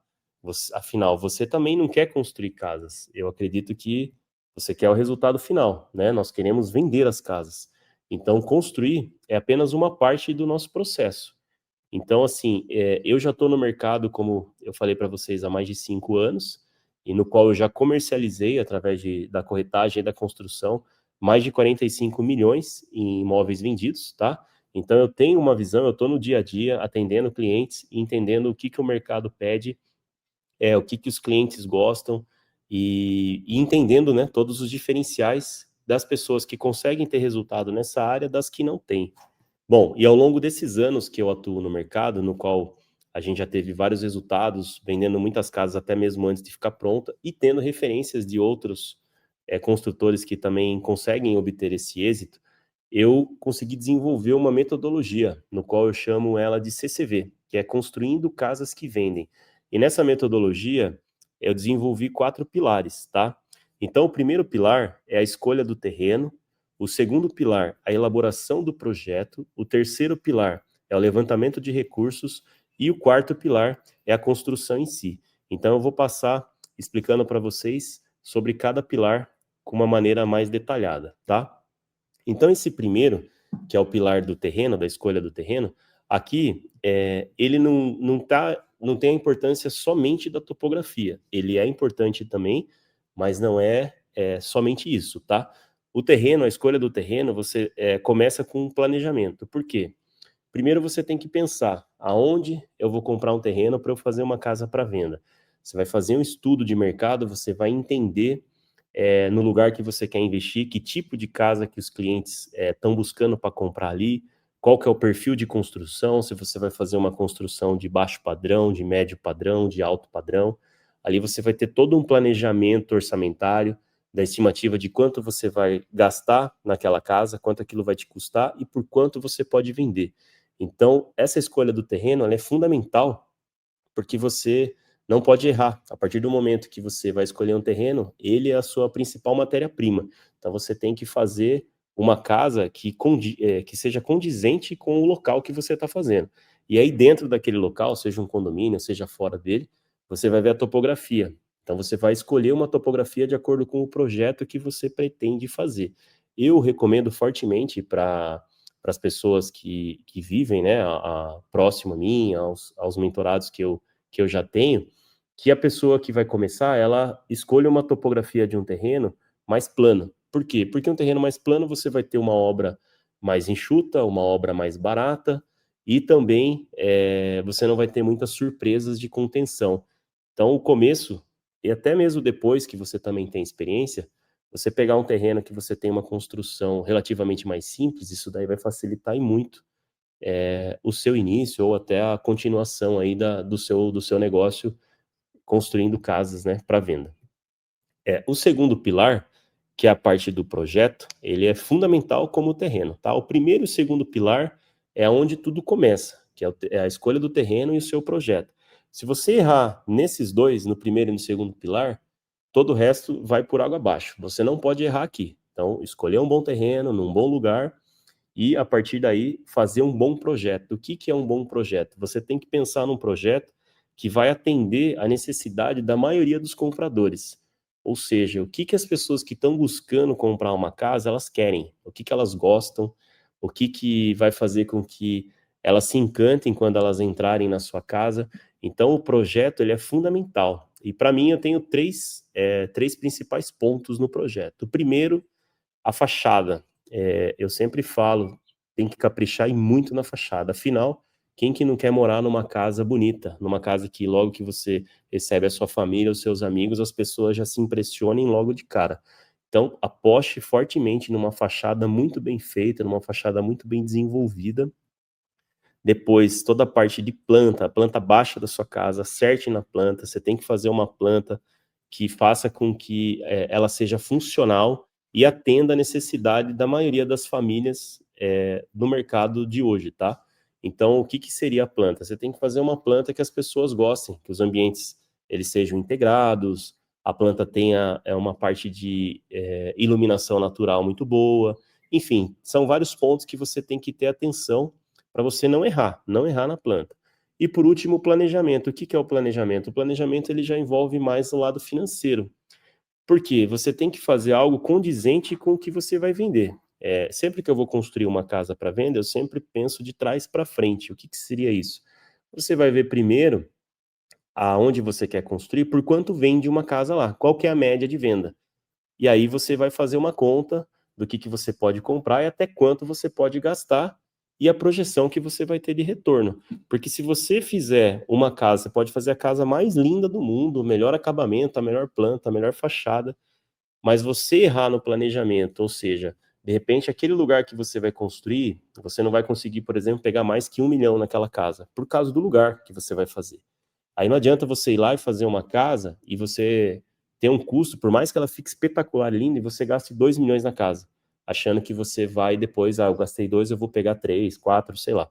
Afinal, você também não quer construir casas. Eu acredito que você quer o resultado final, né? Nós queremos vender as casas. Então, construir é apenas uma parte do nosso processo. Então, assim, eu já estou no mercado, como eu falei para vocês, há mais de 5 anos, e no qual eu já comercializei, através da corretagem e da construção, mais de 45 milhões em imóveis vendidos, tá? Então, eu tenho uma visão, eu estou no dia a dia, atendendo clientes, entendendo o que que o mercado pede, o que que os clientes gostam, e entendendo, né, todos os diferenciais das pessoas que conseguem ter resultado nessa área, das que não têm. Bom, e ao longo desses anos que eu atuo no mercado, no qual a gente já teve vários resultados, vendendo muitas casas até mesmo antes de ficar pronta, e tendo referências de outros construtores que também conseguem obter esse êxito, eu consegui desenvolver uma metodologia, no qual eu chamo ela de CCV, que é Construindo Casas que Vendem. E nessa metodologia, eu desenvolvi 4 pilares, tá? Então, o primeiro pilar é a escolha do terreno, o segundo pilar, a elaboração do projeto, o terceiro pilar é o levantamento de recursos e o quarto pilar é a construção em si. Então, eu vou passar explicando para vocês sobre cada pilar com uma maneira mais detalhada, tá? Então, esse primeiro, que é o pilar do terreno, da escolha do terreno, aqui, ele não tem a importância somente da topografia. Ele é importante também, mas não é, somente isso, tá? O terreno, a escolha do terreno, você começa com um planejamento. Por quê? Primeiro você tem que pensar aonde eu vou comprar um terreno para eu fazer uma casa para venda. Você vai fazer um estudo de mercado, você vai entender no lugar que você quer investir, que tipo de casa que os clientes estão buscando para comprar ali, qual que é o perfil de construção, se você vai fazer uma construção de baixo padrão, de médio padrão, de alto padrão. Ali você vai ter todo um planejamento orçamentário, da estimativa de quanto você vai gastar naquela casa, quanto aquilo vai te custar e por quanto você pode vender. Então, essa escolha do terreno, ela é fundamental, porque você não pode errar. A partir do momento que você vai escolher um terreno, ele é a sua principal matéria-prima. Então, você tem que fazer uma casa que seja condizente com o local que você está fazendo. E aí, dentro daquele local, seja um condomínio, seja fora dele, você vai ver a topografia. Então, você vai escolher uma topografia de acordo com o projeto que você pretende fazer. Eu recomendo fortemente para as pessoas que vivem, né, próximo a mim, aos mentorados que eu já tenho, que a pessoa que vai começar, ela escolha uma topografia de um terreno mais plana. Por quê? Porque um terreno mais plano você vai ter uma obra mais enxuta, uma obra mais barata, e também você não vai ter muitas surpresas de contenção. Então, o começo, e até mesmo depois que você também tem experiência, você pegar um terreno que você tem uma construção relativamente mais simples, isso daí vai facilitar e muito o seu início ou até a continuação aí do seu negócio construindo casas, né, para venda. O segundo pilar, que é a parte do projeto, ele é fundamental como o terreno, tá? O primeiro e o segundo pilar é onde tudo começa, que é a escolha do terreno e o seu projeto. Se você errar nesses dois, no primeiro e no segundo pilar, todo o resto vai por água abaixo. Você não pode errar aqui. Então, escolher um bom terreno, num bom lugar, e a partir daí fazer um bom projeto. O que é um bom projeto? Você tem que pensar num projeto que vai atender a necessidade da maioria dos compradores. Ou seja, o que as pessoas que estão buscando comprar uma casa, elas querem, o que elas gostam, o que vai fazer com que elas se encantem quando elas entrarem na sua casa. Então, o projeto ele é fundamental. E para mim, eu tenho três principais pontos no projeto. O primeiro, a fachada. Eu sempre falo, tem que caprichar e muito na fachada. Afinal, quem que não quer morar numa casa bonita, numa casa que logo que você recebe a sua família, os seus amigos, as pessoas já se impressionem logo de cara. Então, aposte fortemente numa fachada muito bem feita, numa fachada muito bem desenvolvida. Depois, toda a parte de planta, a planta baixa da sua casa, acerte na planta. Você tem que fazer uma planta que faça com que ela seja funcional e atenda a necessidade da maioria das famílias do mercado de hoje, tá? Então, o que seria a planta? Você tem que fazer uma planta que as pessoas gostem, que os ambientes eles sejam integrados, a planta tenha uma parte de iluminação natural muito boa. Enfim, são vários pontos que você tem que ter atenção para você não errar na planta. E por último, o planejamento. O que é o planejamento? O planejamento ele já envolve mais o lado financeiro. Por quê? Você tem que fazer algo condizente com o que você vai vender. Sempre que eu vou construir uma casa para venda, eu sempre penso de trás para frente. O que seria isso? Você vai ver primeiro aonde você quer construir, por quanto vende uma casa lá, qual que é a média de venda. E aí você vai fazer uma conta do que você pode comprar e até quanto você pode gastar e a projeção que você vai ter de retorno. Porque se você fizer uma casa, você pode fazer a casa mais linda do mundo, o melhor acabamento, a melhor planta, a melhor fachada, mas você errar no planejamento, ou seja, de repente aquele lugar que você vai construir, você não vai conseguir, por exemplo, pegar mais que 1 milhão naquela casa, por causa do lugar que você vai fazer. Aí não adianta você ir lá e fazer uma casa e você ter um custo, por mais que ela fique espetacular, linda, e você gaste 2 milhões na casa, achando que você vai depois, eu gastei 2, eu vou pegar 3, 4, sei lá.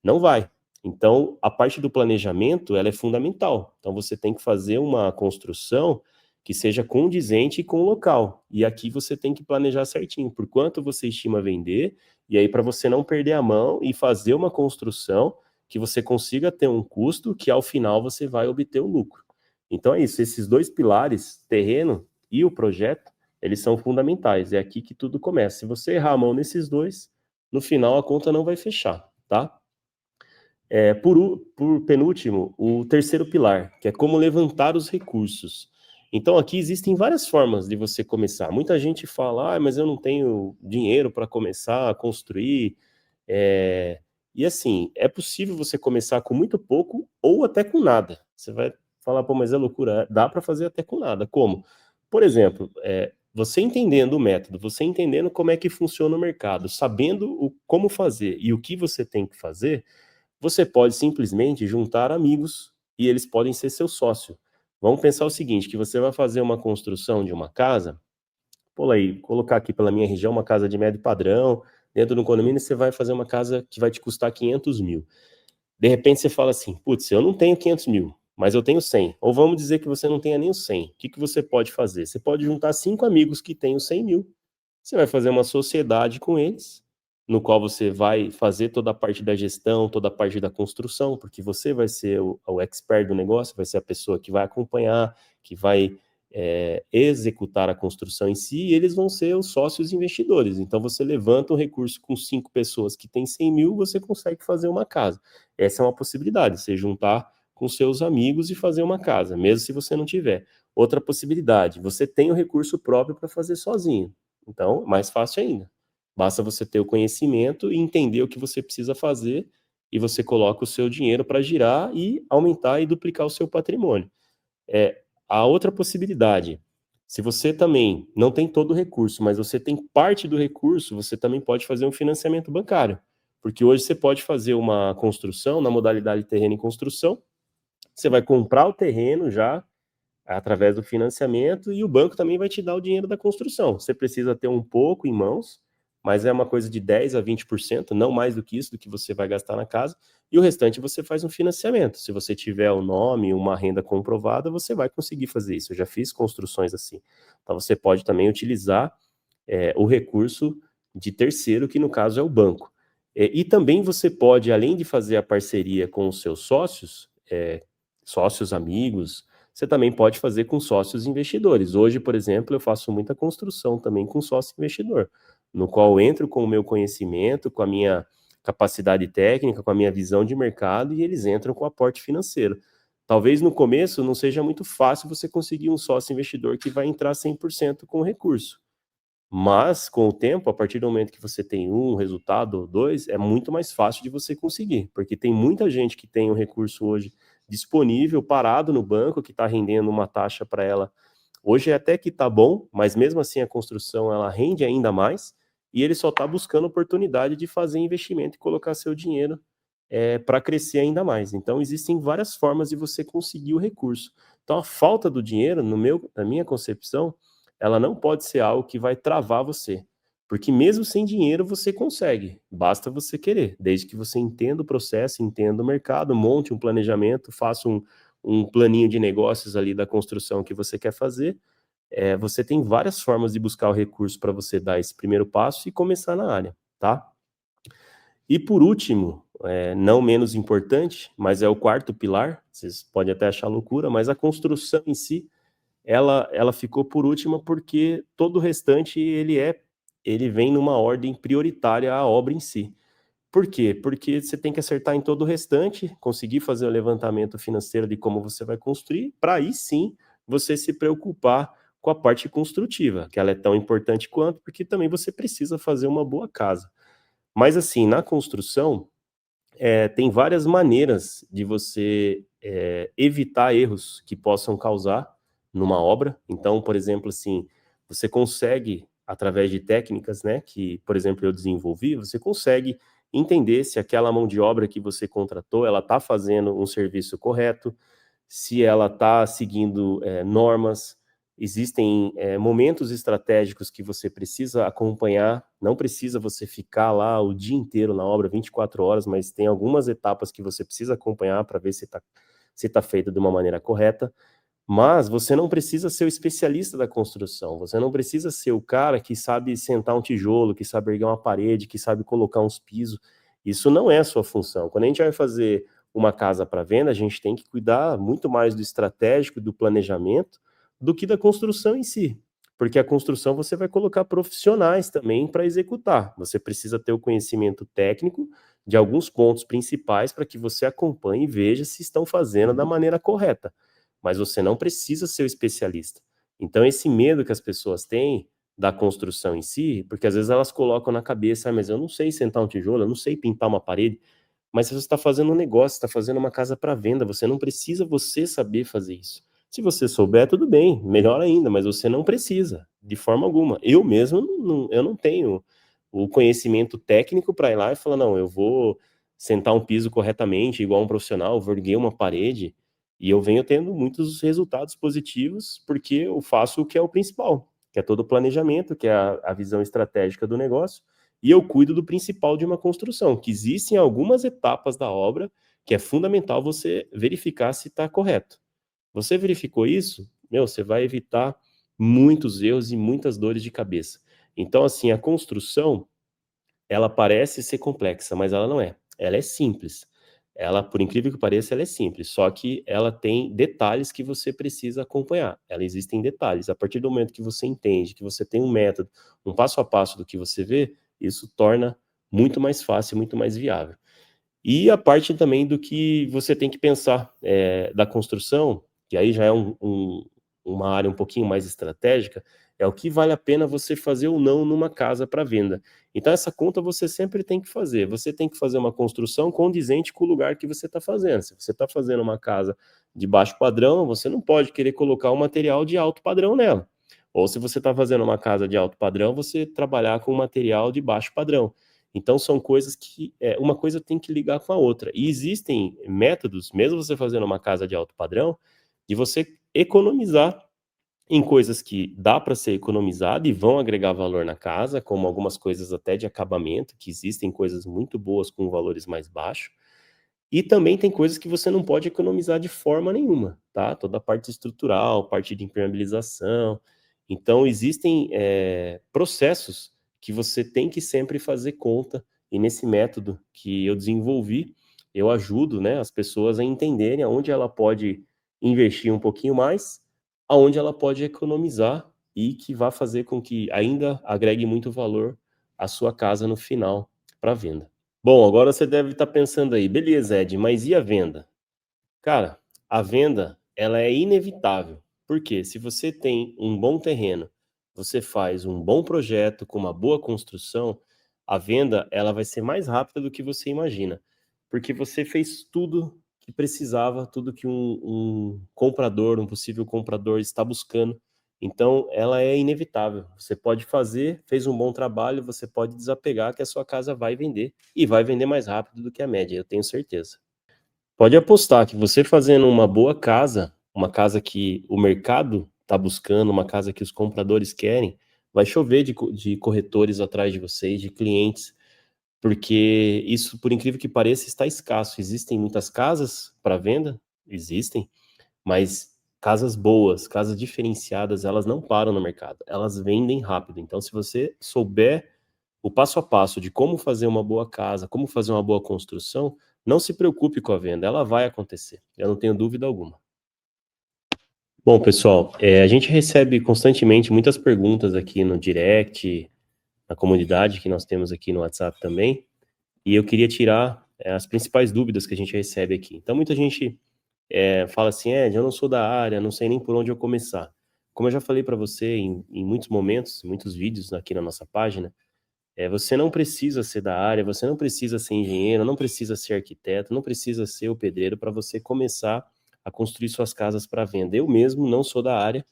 Não vai. Então, a parte do planejamento, ela é fundamental. Então, você tem que fazer uma construção que seja condizente com o local. E aqui você tem que planejar certinho, por quanto você estima vender, e aí para você não perder a mão e fazer uma construção que você consiga ter um custo que ao final você vai obter o lucro. Então é isso, esses dois pilares, terreno e o projeto, eles são fundamentais. É aqui que tudo começa. Se você errar a mão nesses dois, no final a conta não vai fechar, tá? Por penúltimo, o terceiro pilar, que é como levantar os recursos. Então aqui existem várias formas de você começar. Muita gente fala, mas eu não tenho dinheiro para começar a construir. E assim, é possível você começar com muito pouco ou até com nada. Você vai falar, pô, mas é loucura. Dá para fazer até com nada. Como? Por exemplo, você entendendo o método, você entendendo como é que funciona o mercado, sabendo como fazer e o que você tem que fazer, você pode simplesmente juntar amigos e eles podem ser seu sócio. Vamos pensar o seguinte, que você vai fazer uma construção de uma casa, pô, aí, colocar aqui pela minha região uma casa de médio padrão, dentro do condomínio você vai fazer uma casa que vai te custar 500 mil. De repente você fala assim, putz, eu não tenho 500 mil, mas eu tenho 100. Ou vamos dizer que você não tenha nem os 100. O que você pode fazer? Você pode juntar 5 amigos que têm os 100 mil. Você vai fazer uma sociedade com eles, no qual você vai fazer toda a parte da gestão, toda a parte da construção, porque você vai ser o expert do negócio, vai ser a pessoa que vai acompanhar, que vai executar a construção em si, e eles vão ser os sócios investidores. Então você levanta um recurso com 5 pessoas que têm 100 mil, você consegue fazer uma casa. Essa é uma possibilidade, você juntar com seus amigos e fazer uma casa, mesmo se você não tiver. Outra possibilidade, você tem o recurso próprio para fazer sozinho. Então, mais fácil ainda. Basta você ter o conhecimento e entender o que você precisa fazer e você coloca o seu dinheiro para girar e aumentar e duplicar o seu patrimônio. A outra possibilidade, se você também não tem todo o recurso, mas você tem parte do recurso, você também pode fazer um financiamento bancário. Porque hoje você pode fazer uma construção na modalidade terreno em construção, você vai comprar o terreno já através do financiamento e o banco também vai te dar o dinheiro da construção. Você precisa ter um pouco em mãos, mas é uma coisa de 10 a 20%, não mais do que isso, do que você vai gastar na casa, e o restante você faz um financiamento. Se você tiver o nome, uma renda comprovada, você vai conseguir fazer isso. Eu já fiz construções assim. Então você pode também utilizar o recurso de terceiro, que no caso é o banco. E também você pode, além de fazer a parceria com os seus sócios, sócios amigos, você também pode fazer com sócios investidores. Hoje, por exemplo, eu faço muita construção também com sócio investidor, no qual eu entro com o meu conhecimento, com a minha capacidade técnica, com a minha visão de mercado, e eles entram com aporte financeiro. Talvez no começo não seja muito fácil você conseguir um sócio investidor que vai entrar 100% com o recurso. Mas, com o tempo, a partir do momento que você tem um resultado ou dois, é muito mais fácil de você conseguir, porque tem muita gente que tem um recurso hoje disponível, parado no banco, que está rendendo uma taxa para ela Hoje até que tá bom, mas mesmo assim a construção ela rende ainda mais, e ele só está buscando oportunidade de fazer investimento e colocar seu dinheiro para crescer ainda mais. Então existem várias formas de você conseguir o recurso. Então a falta do dinheiro, na minha concepção, ela não pode ser algo que vai travar você. Porque mesmo sem dinheiro você consegue, basta você querer, desde que você entenda o processo, entenda o mercado, monte um planejamento, faça um planinho de negócios ali da construção que você quer fazer. Você tem várias formas de buscar o recurso para você dar esse primeiro passo e começar na área, tá? E por último, não menos importante, mas é o quarto pilar, vocês podem até achar loucura, mas a construção em si, ela ficou por última porque todo o restante ele vem numa ordem prioritária à obra em si. Por quê? Porque você tem que acertar em todo o restante, conseguir fazer o levantamento financeiro de como você vai construir, para aí sim você se preocupar com a parte construtiva, que ela é tão importante quanto, porque também você precisa fazer uma boa casa. Mas assim, na construção, tem várias maneiras de você evitar erros que possam causar numa obra. Então, por exemplo, assim, você consegue, através de técnicas, né, que, por exemplo, eu desenvolvi, você consegue entender se aquela mão de obra que você contratou, ela está fazendo um serviço correto, se ela está seguindo normas. Existem momentos estratégicos que você precisa acompanhar, não precisa você ficar lá o dia inteiro na obra, 24 horas, mas tem algumas etapas que você precisa acompanhar para ver se tá feito de uma maneira correta. Mas você não precisa ser o especialista da construção, você não precisa ser o cara que sabe sentar um tijolo, que sabe erguer uma parede, que sabe colocar uns pisos. Isso não é a sua função. Quando a gente vai fazer uma casa para venda, a gente tem que cuidar muito mais do estratégico, do planejamento, do que da construção em si. Porque a construção você vai colocar profissionais também para executar. Você precisa ter o conhecimento técnico de alguns pontos principais para que você acompanhe e veja se estão fazendo da maneira correta, mas você não precisa ser o especialista. Então esse medo que as pessoas têm da construção em si, porque às vezes elas colocam na cabeça: mas eu não sei sentar um tijolo, eu não sei pintar uma parede. Mas se você está fazendo um negócio, está fazendo uma casa para venda, você não precisa você saber fazer isso. Se você souber, tudo bem, melhor ainda, mas você não precisa, de forma alguma. Eu mesmo, eu não tenho o conhecimento técnico para ir lá e falar: não, eu vou sentar um piso corretamente, igual um profissional, vou erguer uma parede. E eu venho tendo muitos resultados positivos porque eu faço o que é o principal, que é todo o planejamento, que é a visão estratégica do negócio, e eu cuido do principal de uma construção, que existem algumas etapas da obra que é fundamental você verificar se está correto. Você verificou isso? Meu, você vai evitar muitos erros e muitas dores de cabeça. Então, assim, a construção, ela parece ser complexa, mas ela não é. Ela é simples. Ela, por incrível que pareça, ela é simples, só que ela tem detalhes que você precisa acompanhar. Ela existem detalhes. A partir do momento que você entende, que você tem um método, um passo a passo do que você vê, isso torna muito mais fácil, muito mais viável. E a parte também do que você tem que pensar da construção, que aí já é uma área um pouquinho mais estratégica, é o que vale a pena você fazer ou não numa casa para venda. Então essa conta você sempre tem que fazer. Você tem que fazer uma construção condizente com o lugar que você está fazendo. Se você está fazendo uma casa de baixo padrão, você não pode querer colocar um material de alto padrão nela. Ou se você está fazendo uma casa de alto padrão, você trabalhar com material de baixo padrão. Então são coisas que uma coisa tem que ligar com a outra. E existem métodos, mesmo você fazendo uma casa de alto padrão, de você economizar em coisas que dá para ser economizado e vão agregar valor na casa, como algumas coisas até de acabamento, que existem coisas muito boas com valores mais baixos. E também tem coisas que você não pode economizar de forma nenhuma, tá? Toda a parte estrutural, parte de impermeabilização. Então, existem processos que você tem que sempre fazer conta, e nesse método que eu desenvolvi, eu ajudo, né, as pessoas a entenderem aonde ela pode investir um pouquinho mais, aonde ela pode economizar e que vá fazer com que ainda agregue muito valor à sua casa no final para venda. Bom, agora você deve estar pensando aí: beleza, Ed, mas e a venda? Cara, a venda, ela é inevitável. Por quê? Se você tem um bom terreno, você faz um bom projeto com uma boa construção, a venda, ela vai ser mais rápida do que você imagina. Porque você fez tudo que precisava, tudo que um comprador, um possível comprador está buscando Então, ela é inevitável. Você pode fazer, fez um bom trabalho, você pode desapegar que a sua casa vai vender e vai vender mais rápido do que a média, eu tenho certeza. Pode apostar que você fazendo uma boa casa, uma casa que o mercado está buscando, uma casa que os compradores querem, vai chover de corretores atrás de vocês, de clientes, porque isso, por incrível que pareça, está escasso. Existem muitas casas para venda? Existem, mas casas boas, casas diferenciadas, elas não param no mercado, elas vendem rápido. Então, se você souber o passo a passo de como fazer uma boa casa, como fazer uma boa construção, não se preocupe com a venda, ela vai acontecer, eu não tenho dúvida alguma. Bom, pessoal, a gente recebe constantemente muitas perguntas aqui no direct, na comunidade que nós temos aqui no WhatsApp também, e eu queria tirar as principais dúvidas que a gente recebe aqui. Então, muita gente fala assim, eu não sou da área, não sei nem por onde eu começar. Como eu já falei para você em muitos momentos, muitos vídeos aqui na nossa página, você não precisa ser da área, você não precisa ser engenheiro, não precisa ser arquiteto, não precisa ser o pedreiro para você começar a construir suas casas para venda. Eu mesmo não sou da área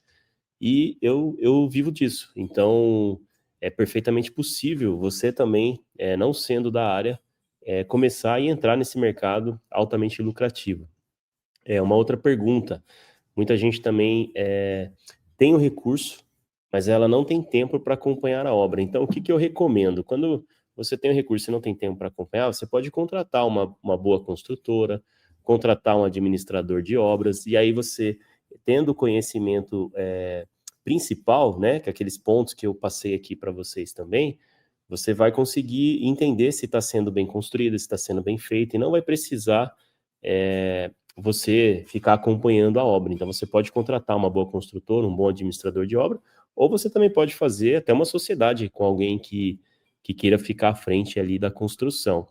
e eu vivo disso. Então, é perfeitamente possível você também, não sendo da área, começar e entrar nesse mercado altamente lucrativo. Uma outra pergunta. Muita gente também tem o recurso, mas ela não tem tempo para acompanhar a obra. Então, o que eu recomendo? Quando você tem o recurso e não tem tempo para acompanhar, você pode contratar uma boa construtora, contratar um administrador de obras, e aí você, tendo o conhecimento principal, né, que é aqueles pontos que eu passei aqui para vocês também, você vai conseguir entender se está sendo bem construído, se está sendo bem feito, e não vai precisar você ficar acompanhando a obra. Então, você pode contratar uma boa construtora, um bom administrador de obra, ou você também pode fazer até uma sociedade com alguém que queira ficar à frente ali da construção.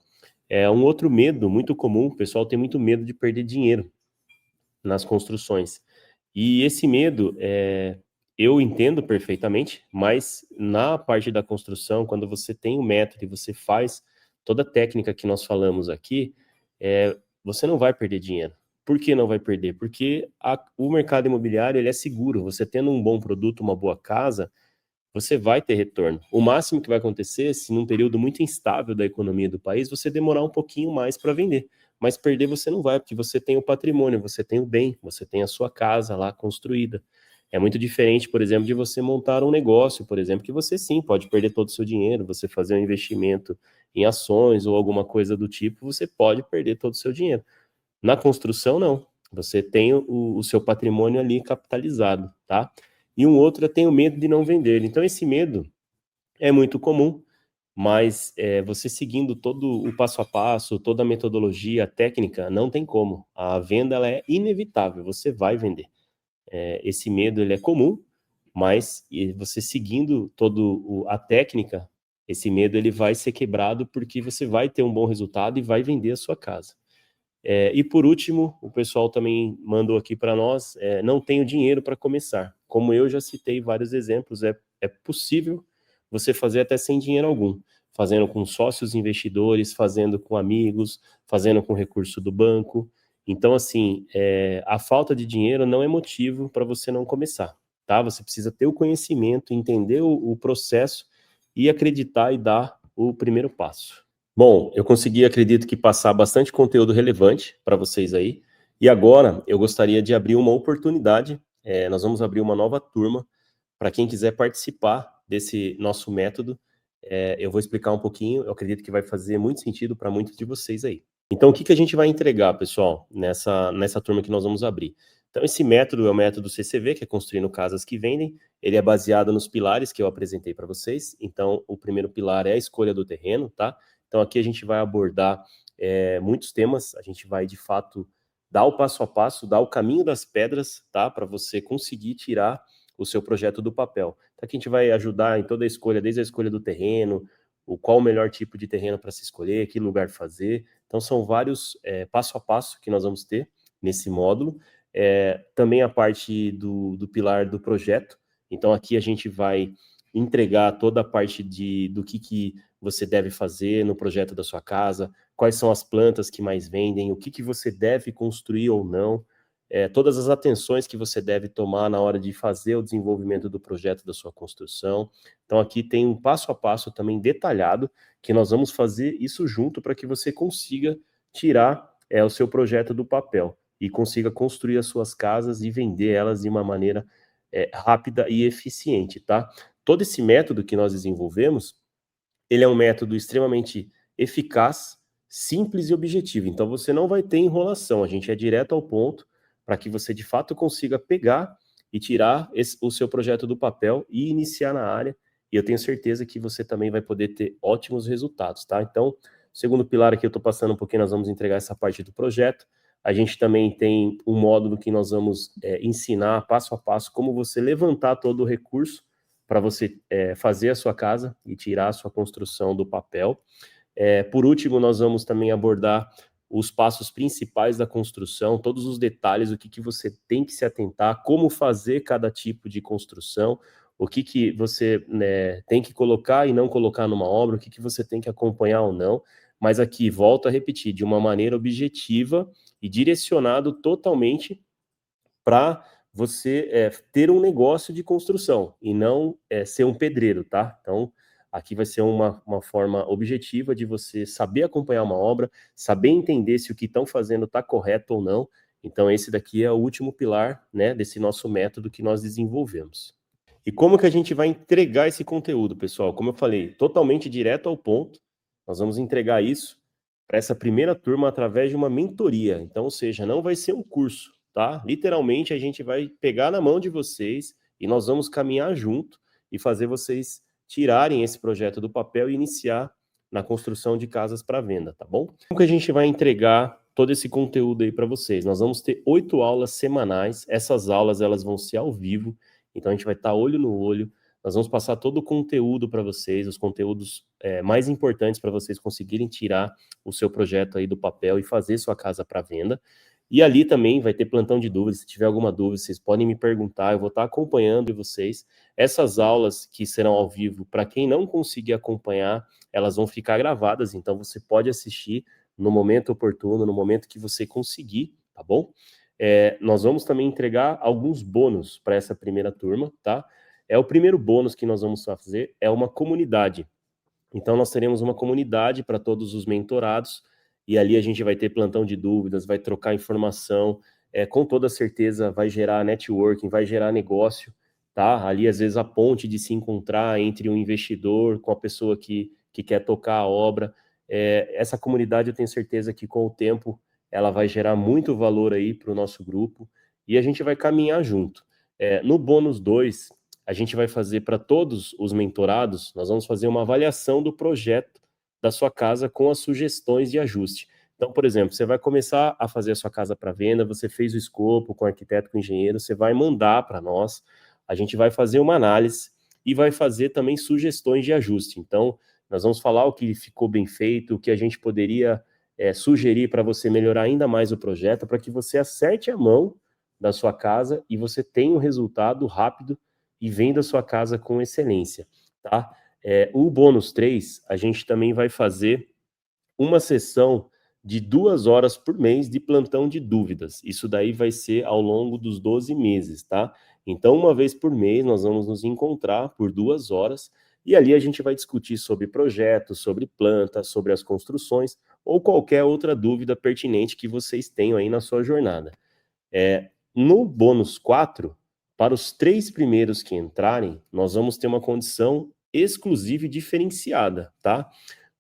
Um outro medo muito comum, o pessoal tem muito medo de perder dinheiro nas construções. E esse medo, eu entendo perfeitamente, mas na parte da construção, quando você tem o método e você faz toda a técnica que nós falamos aqui, você não vai perder dinheiro. Por que não vai perder? Porque o mercado imobiliário ele é seguro. Você tendo um bom produto, uma boa casa, você vai ter retorno. O máximo que vai acontecer, se num período muito instável da economia do país, você demorar um pouquinho mais para vender. Mas perder você não vai, porque você tem o patrimônio, você tem o bem, você tem a sua casa lá construída. É muito diferente, por exemplo, de você montar um negócio, por exemplo, que você sim pode perder todo o seu dinheiro, você fazer um investimento em ações ou alguma coisa do tipo, você pode perder todo o seu dinheiro. Na construção, não. Você tem o seu patrimônio ali capitalizado, tá? E um outro é ter o medo de não vender. Então, esse medo é muito comum, mas você seguindo todo o passo a passo, toda a metodologia, a técnica, não tem como. A venda ela é inevitável, você vai vender. Esse medo ele é comum, mas você seguindo toda a técnica, esse medo ele vai ser quebrado porque você vai ter um bom resultado e vai vender a sua casa. E por último, o pessoal também mandou aqui para nós, não tenho dinheiro para começar. Como eu já citei vários exemplos, é possível você fazer até sem dinheiro algum, fazendo com sócios investidores, fazendo com amigos, fazendo com recurso do banco. Então, assim, a falta de dinheiro não é motivo para você não começar, tá? Você precisa ter o conhecimento, entender o processo e acreditar e dar o primeiro passo. Bom, eu consegui, acredito que passar bastante conteúdo relevante para vocês aí. E agora eu gostaria de abrir uma oportunidade. Nós vamos abrir uma nova turma para quem quiser participar desse nosso método. Eu vou explicar um pouquinho. Eu acredito que vai fazer muito sentido para muitos de vocês aí. Então, o que a gente vai entregar, pessoal, nessa turma que nós vamos abrir? Então, esse método é o método CCV, que é Construindo Casas que Vendem. Ele é baseado nos pilares que eu apresentei para vocês. Então, o primeiro pilar é a escolha do terreno, tá? Então, aqui a gente vai abordar muitos temas, a gente vai, de fato, dar o passo a passo, dar o caminho das pedras, tá? Para você conseguir tirar o seu projeto do papel. Então, aqui a gente vai ajudar em toda a escolha, desde a escolha do terreno, qual o melhor tipo de terreno para se escolher, que lugar fazer. Então, são vários passo a passo que nós vamos ter nesse módulo. Também a parte do pilar do projeto. Então, aqui a gente vai entregar toda a parte do que você deve fazer no projeto da sua casa, quais são as plantas que mais vendem, o que você deve construir ou não, todas as atenções que você deve tomar na hora de fazer o desenvolvimento do projeto da sua construção. Então aqui tem um passo a passo também detalhado, que nós vamos fazer isso junto para que você consiga tirar o seu projeto do papel e consiga construir as suas casas e vender elas de uma maneira rápida e eficiente, tá? Todo esse método que nós desenvolvemos, ele é um método extremamente eficaz, simples e objetivo. Então você não vai ter enrolação, a gente é direto ao ponto para que você de fato consiga pegar e tirar o seu projeto do papel e iniciar na área. E eu tenho certeza que você também vai poder ter ótimos resultados, tá? Então, segundo pilar aqui, eu estou passando um pouquinho, nós vamos entregar essa parte do projeto. A gente também tem um módulo que nós vamos ensinar passo a passo como você levantar todo o recurso para você fazer a sua casa e tirar a sua construção do papel. Por último, nós vamos também abordar os passos principais da construção, todos os detalhes, o que você tem que se atentar, como fazer cada tipo de construção, o que você tem que colocar e não colocar numa obra, o que você tem que acompanhar ou não. Mas aqui, volto a repetir, de uma maneira objetiva e direcionado totalmente para você ter um negócio de construção e não ser um pedreiro, tá? Então, aqui vai ser uma forma objetiva de você saber acompanhar uma obra, saber entender se o que estão fazendo está correto ou não. Então, esse daqui é o último pilar, né, desse nosso método que nós desenvolvemos. E como que a gente vai entregar esse conteúdo, pessoal? Como eu falei, totalmente direto ao ponto. Nós vamos entregar isso para essa primeira turma através de uma mentoria. Então, ou seja, não vai ser um curso, tá? Literalmente, a gente vai pegar na mão de vocês e nós vamos caminhar junto e fazer vocês tirarem esse projeto do papel e iniciar na construção de casas para venda, tá bom? Como que a gente vai entregar todo esse conteúdo aí para vocês? Nós vamos ter 8 aulas semanais. Essas aulas, elas vão ser ao vivo. Então, a gente vai estar olho no olho. Nós vamos passar todo o conteúdo para vocês, os conteúdos mais importantes para vocês conseguirem tirar o seu projeto aí do papel e fazer sua casa para venda. E ali também vai ter plantão de dúvidas. Se tiver alguma dúvida, vocês podem me perguntar. Eu vou estar acompanhando vocês. Essas aulas que serão ao vivo, para quem não conseguir acompanhar, elas vão ficar gravadas. Então, você pode assistir no momento oportuno, no momento que você conseguir, tá bom? Nós vamos também entregar alguns bônus para essa primeira turma, tá? O primeiro bônus que nós vamos fazer é uma comunidade. Então, nós teremos uma comunidade para todos os mentorados, e ali a gente vai ter plantão de dúvidas, vai trocar informação, com toda certeza vai gerar networking, vai gerar negócio, tá? Ali, às vezes, a ponte de se encontrar entre um investidor com a pessoa que quer tocar a obra. Essa comunidade, eu tenho certeza que com o tempo ela vai gerar muito valor aí para o nosso grupo, e a gente vai caminhar junto. No bônus 2, a gente vai fazer para todos os mentorados, nós vamos fazer uma avaliação do projeto da sua casa com as sugestões de ajuste. Então, por exemplo, você vai começar a fazer a sua casa para venda, você fez o escopo com o arquiteto, com o engenheiro, você vai mandar para nós, a gente vai fazer uma análise e vai fazer também sugestões de ajuste. Então, nós vamos falar o que ficou bem feito, o que a gente poderia sugerir para você melhorar ainda mais o projeto, para que você acerte a mão da sua casa e você tenha um resultado rápido e venda a sua casa com excelência, tá? O bônus 3, a gente também vai fazer uma sessão de 2 horas por mês de plantão de dúvidas. Isso daí vai ser ao longo dos 12 meses, tá? Então, uma vez por mês, nós vamos nos encontrar por 2 horas e ali a gente vai discutir sobre projetos, sobre planta, sobre as construções ou qualquer outra dúvida pertinente que vocês tenham aí na sua jornada. No bônus 4, para os 3 primeiros que entrarem, nós vamos ter uma condição exclusiva e diferenciada, tá?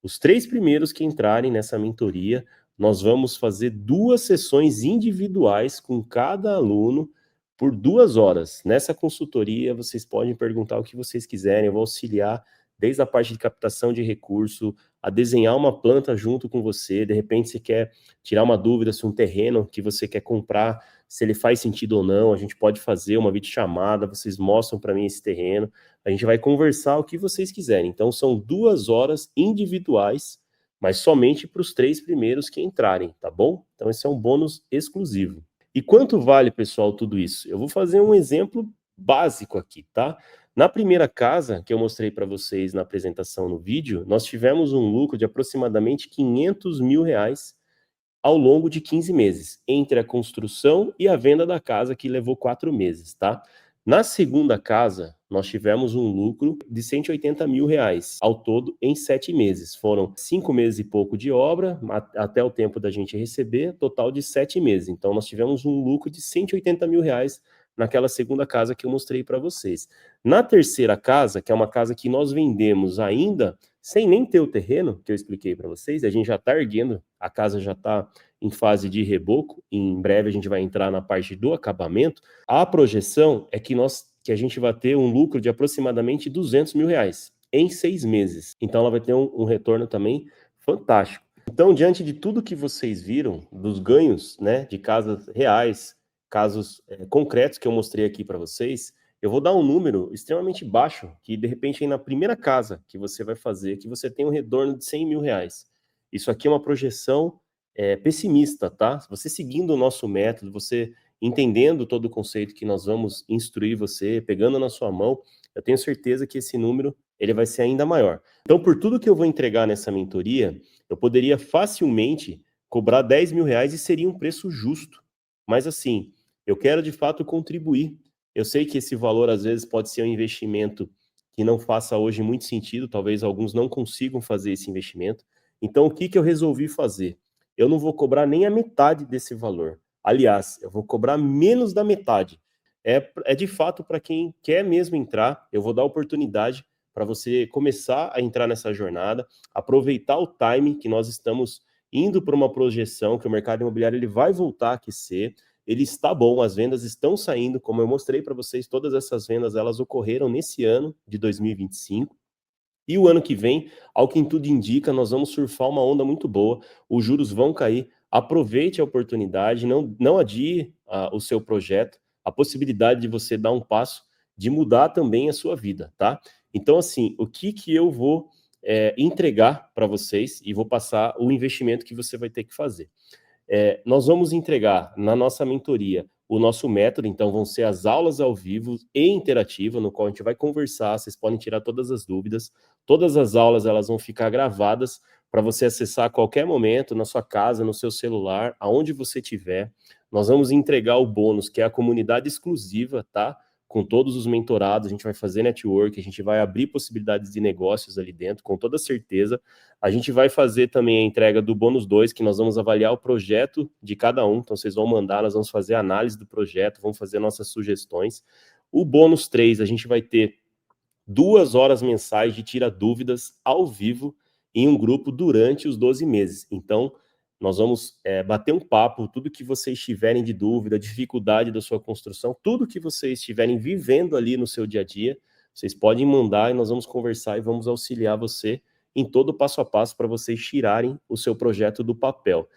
Os 3 primeiros que entrarem nessa mentoria, nós vamos fazer 2 sessões individuais com cada aluno por 2 horas. Nessa consultoria, vocês podem perguntar o que vocês quiserem, eu vou auxiliar desde a parte de captação de recurso, a desenhar uma planta junto com você, de repente você quer tirar uma dúvida se um terreno que você quer comprar, se ele faz sentido ou não, a gente pode fazer uma videochamada, vocês mostram para mim esse terreno, a gente vai conversar o que vocês quiserem. Então, são 2 horas individuais, mas somente para os 3 primeiros que entrarem, tá bom? Então, esse é um bônus exclusivo. E quanto vale, pessoal, tudo isso? Eu vou fazer um exemplo básico aqui, tá? Na primeira casa, que eu mostrei para vocês na apresentação no vídeo, nós tivemos um lucro de aproximadamente R$ 500 mil ao longo de 15 meses, entre a construção e a venda da casa, que levou 4 meses, tá? Na segunda casa, nós tivemos um lucro de R$ 180 mil ao todo em 7 meses. Foram 5 meses e pouco de obra, até o tempo da gente receber, total de 7 meses. Então, nós tivemos um lucro de R$ 180 mil naquela segunda casa que eu mostrei para vocês. Na terceira casa, que é uma casa que nós vendemos ainda sem nem ter o terreno, que eu expliquei para vocês, a gente já está erguendo, a casa já está em fase de reboco, em breve a gente vai entrar na parte do acabamento. A projeção é que a gente vai ter um lucro de aproximadamente R$ 200 mil em 6 meses. Então ela vai ter um retorno também fantástico. Então, diante de tudo que vocês viram, dos ganhos, né, de casas reais, casos concretos que eu mostrei aqui para vocês, eu vou dar um número extremamente baixo, que de repente aí na primeira casa que você vai fazer, que você tem um retorno de R$ 100 mil. Isso aqui é uma projeção pessimista, tá? Você seguindo o nosso método, você entendendo todo o conceito que nós vamos instruir você, pegando na sua mão, eu tenho certeza que esse número ele vai ser ainda maior. Então, por tudo que eu vou entregar nessa mentoria, eu poderia facilmente cobrar R$ 10 mil e seria um preço justo. Mas assim, eu quero de fato contribuir. Eu sei que esse valor às vezes pode ser um investimento que não faça hoje muito sentido, talvez alguns não consigam fazer esse investimento. Então, o que eu resolvi fazer? Eu não vou cobrar nem a metade desse valor. Aliás, eu vou cobrar menos da metade. É de fato para quem quer mesmo entrar, eu vou dar oportunidade para você começar a entrar nessa jornada, aproveitar o time que nós estamos indo para uma projeção, que o mercado imobiliário ele vai voltar a aquecer, ele está bom, as vendas estão saindo, como eu mostrei para vocês, todas essas vendas elas ocorreram nesse ano de 2025. E o ano que vem, ao que tudo indica, nós vamos surfar uma onda muito boa, os juros vão cair, aproveite a oportunidade, não adie o seu projeto, a possibilidade de você dar um passo, de mudar também a sua vida, tá? Então, assim, o que eu vou entregar para vocês e vou passar o investimento que você vai ter que fazer. Nós vamos entregar na nossa mentoria o nosso método, então vão ser as aulas ao vivo e interativa, no qual a gente vai conversar, vocês podem tirar todas as dúvidas, todas as aulas elas vão ficar gravadas para você acessar a qualquer momento, na sua casa, no seu celular, aonde você estiver. Nós vamos entregar o bônus, que é a comunidade exclusiva, tá? Com todos os mentorados, a gente vai fazer network, a gente vai abrir possibilidades de negócios ali dentro, com toda certeza. A gente vai fazer também a entrega do bônus 2, que nós vamos avaliar o projeto de cada um, então vocês vão mandar, nós vamos fazer a análise do projeto, vamos fazer nossas sugestões. O bônus 3, a gente vai ter 2 horas mensais de tira dúvidas ao vivo em um grupo durante os 12 meses. Então, nós vamos bater um papo, tudo que vocês tiverem de dúvida, dificuldade da sua construção, tudo que vocês estiverem vivendo ali no seu dia a dia, vocês podem mandar e nós vamos conversar e vamos auxiliar você em todo o passo a passo para vocês tirarem o seu projeto do papel.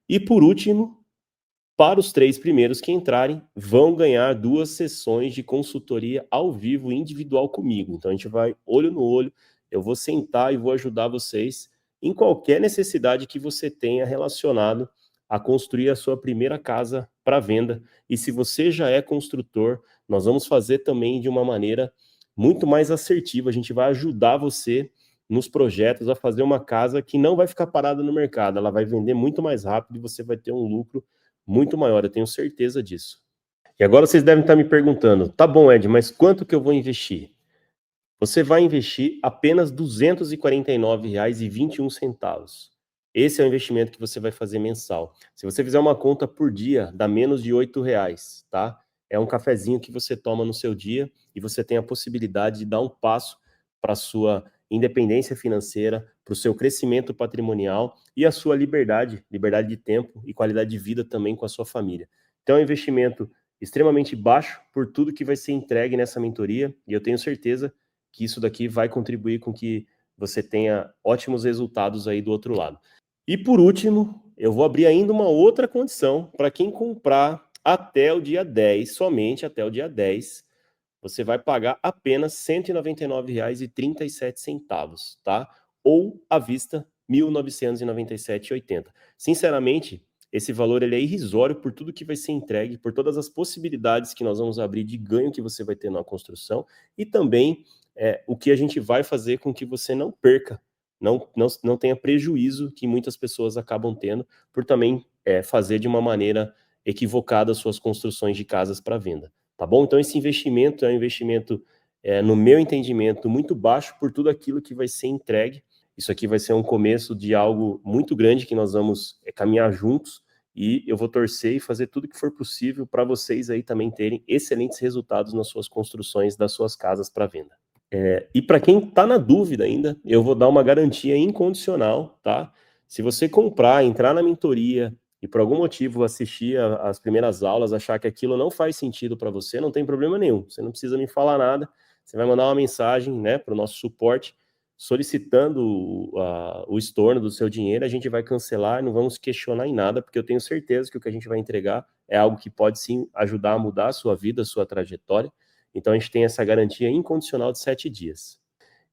E por último, para os 3 primeiros que entrarem, vão ganhar 2 sessões de consultoria ao vivo, individual comigo. Então a gente vai olho no olho, eu vou sentar e vou ajudar vocês em qualquer necessidade que você tenha relacionado a construir a sua primeira casa para venda. E se você já é construtor, nós vamos fazer também de uma maneira muito mais assertiva. A gente vai ajudar você nos projetos a fazer uma casa que não vai ficar parada no mercado, ela vai vender muito mais rápido e você vai ter um lucro muito maior, eu tenho certeza disso. E agora vocês devem estar me perguntando, tá bom, Ed, mas quanto que eu vou investir? Você vai investir apenas R$ 249,21. Esse é o investimento que você vai fazer mensal. Se você fizer uma conta por dia, dá menos de R$ 8, tá? É um cafezinho que você toma no seu dia e você tem a possibilidade de dar um passo para a sua independência financeira, para o seu crescimento patrimonial e a sua liberdade de tempo e qualidade de vida também com a sua família. Então é um investimento extremamente baixo por tudo que vai ser entregue nessa mentoria e eu tenho certeza que isso daqui vai contribuir com que você tenha ótimos resultados aí do outro lado. E por último, eu vou abrir ainda uma outra condição para quem comprar até o dia 10, somente até o dia 10, você vai pagar apenas R$ 199,37, tá? Ou à vista R$ 1.997,80. Sinceramente, esse valor ele é irrisório por tudo que vai ser entregue, por todas as possibilidades que nós vamos abrir de ganho que você vai ter na construção e também o que a gente vai fazer com que você não perca, não tenha prejuízo que muitas pessoas acabam tendo por também fazer de uma maneira equivocada as suas construções de casas para venda, tá bom? Então esse investimento é um investimento, no meu entendimento, muito baixo por tudo aquilo que vai ser entregue. Isso aqui vai ser um começo de algo muito grande que nós vamos caminhar juntos, e eu vou torcer e fazer tudo que for possível para vocês aí também terem excelentes resultados nas suas construções das suas casas para venda. E para quem está na dúvida ainda, eu vou dar uma garantia incondicional, tá? Se você comprar, entrar na mentoria e por algum motivo assistir as primeiras aulas, achar que aquilo não faz sentido para você, não tem problema nenhum. Você não precisa me falar nada. Você vai mandar uma mensagem, né, para o nosso suporte solicitando o estorno do seu dinheiro. A gente vai cancelar e não vamos questionar em nada, porque eu tenho certeza que o que a gente vai entregar é algo que pode sim ajudar a mudar a sua vida, a sua trajetória. Então a gente tem essa garantia incondicional de 7 dias.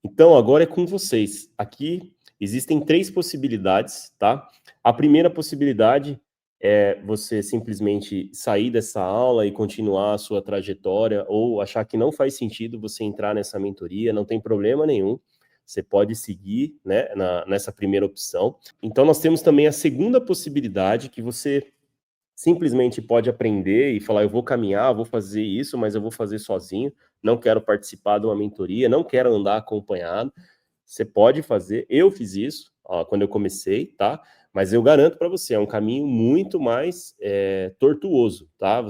Então agora é com vocês. Aqui existem 3 possibilidades, tá? A primeira possibilidade é você simplesmente sair dessa aula e continuar a sua trajetória, ou achar que não faz sentido você entrar nessa mentoria, não tem problema nenhum. Você pode seguir, né, nessa primeira opção. Então nós temos também a segunda possibilidade, que você simplesmente pode aprender e falar, eu vou caminhar, vou fazer isso, mas eu vou fazer sozinho, não quero participar de uma mentoria, não quero andar acompanhado. Você pode fazer, eu fiz isso quando eu comecei, tá? Mas eu garanto para você, é um caminho muito mais tortuoso, tá?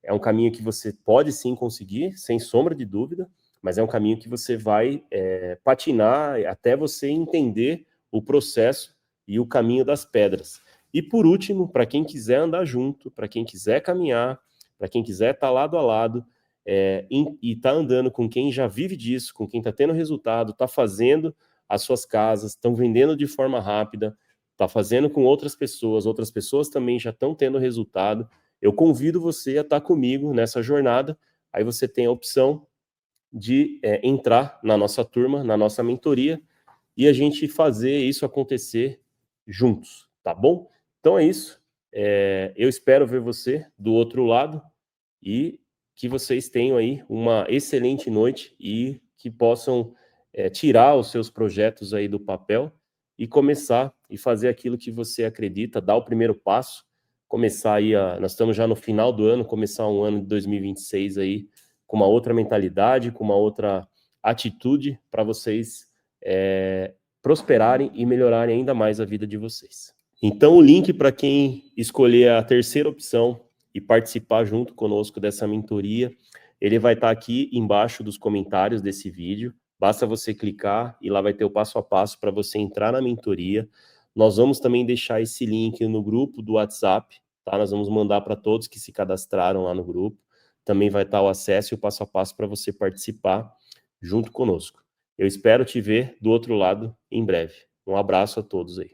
É um caminho que você pode sim conseguir, sem sombra de dúvida, mas é um caminho que você vai patinar até você entender o processo e o caminho das pedras. E por último, para quem quiser andar junto, para quem quiser caminhar, para quem quiser estar lado a lado, e tá andando com quem já vive disso, com quem está tendo resultado, está fazendo as suas casas, estão vendendo de forma rápida, está fazendo com outras pessoas também já estão tendo resultado. Eu convido você a estar comigo nessa jornada. Aí você tem a opção de entrar na nossa turma, na nossa mentoria, e a gente fazer isso acontecer juntos, tá bom? Então é isso. Eu espero ver você do outro lado e que vocês tenham aí uma excelente noite e que possam tirar os seus projetos aí do papel e começar e fazer aquilo que você acredita, dar o primeiro passo, começar aí, nós estamos já no final do ano, começar um ano de 2026 aí com uma outra mentalidade, com uma outra atitude para vocês prosperarem e melhorarem ainda mais a vida de vocês. Então o link para quem escolher a terceira opção e participar junto conosco dessa mentoria, ele vai estar aqui embaixo dos comentários desse vídeo. Basta você clicar e lá vai ter o passo a passo para você entrar na mentoria. Nós vamos também deixar esse link no grupo do WhatsApp, tá? Nós vamos mandar para todos que se cadastraram lá no grupo. Também vai estar o acesso e o passo a passo para você participar junto conosco. Eu espero te ver do outro lado em breve. Um abraço a todos aí.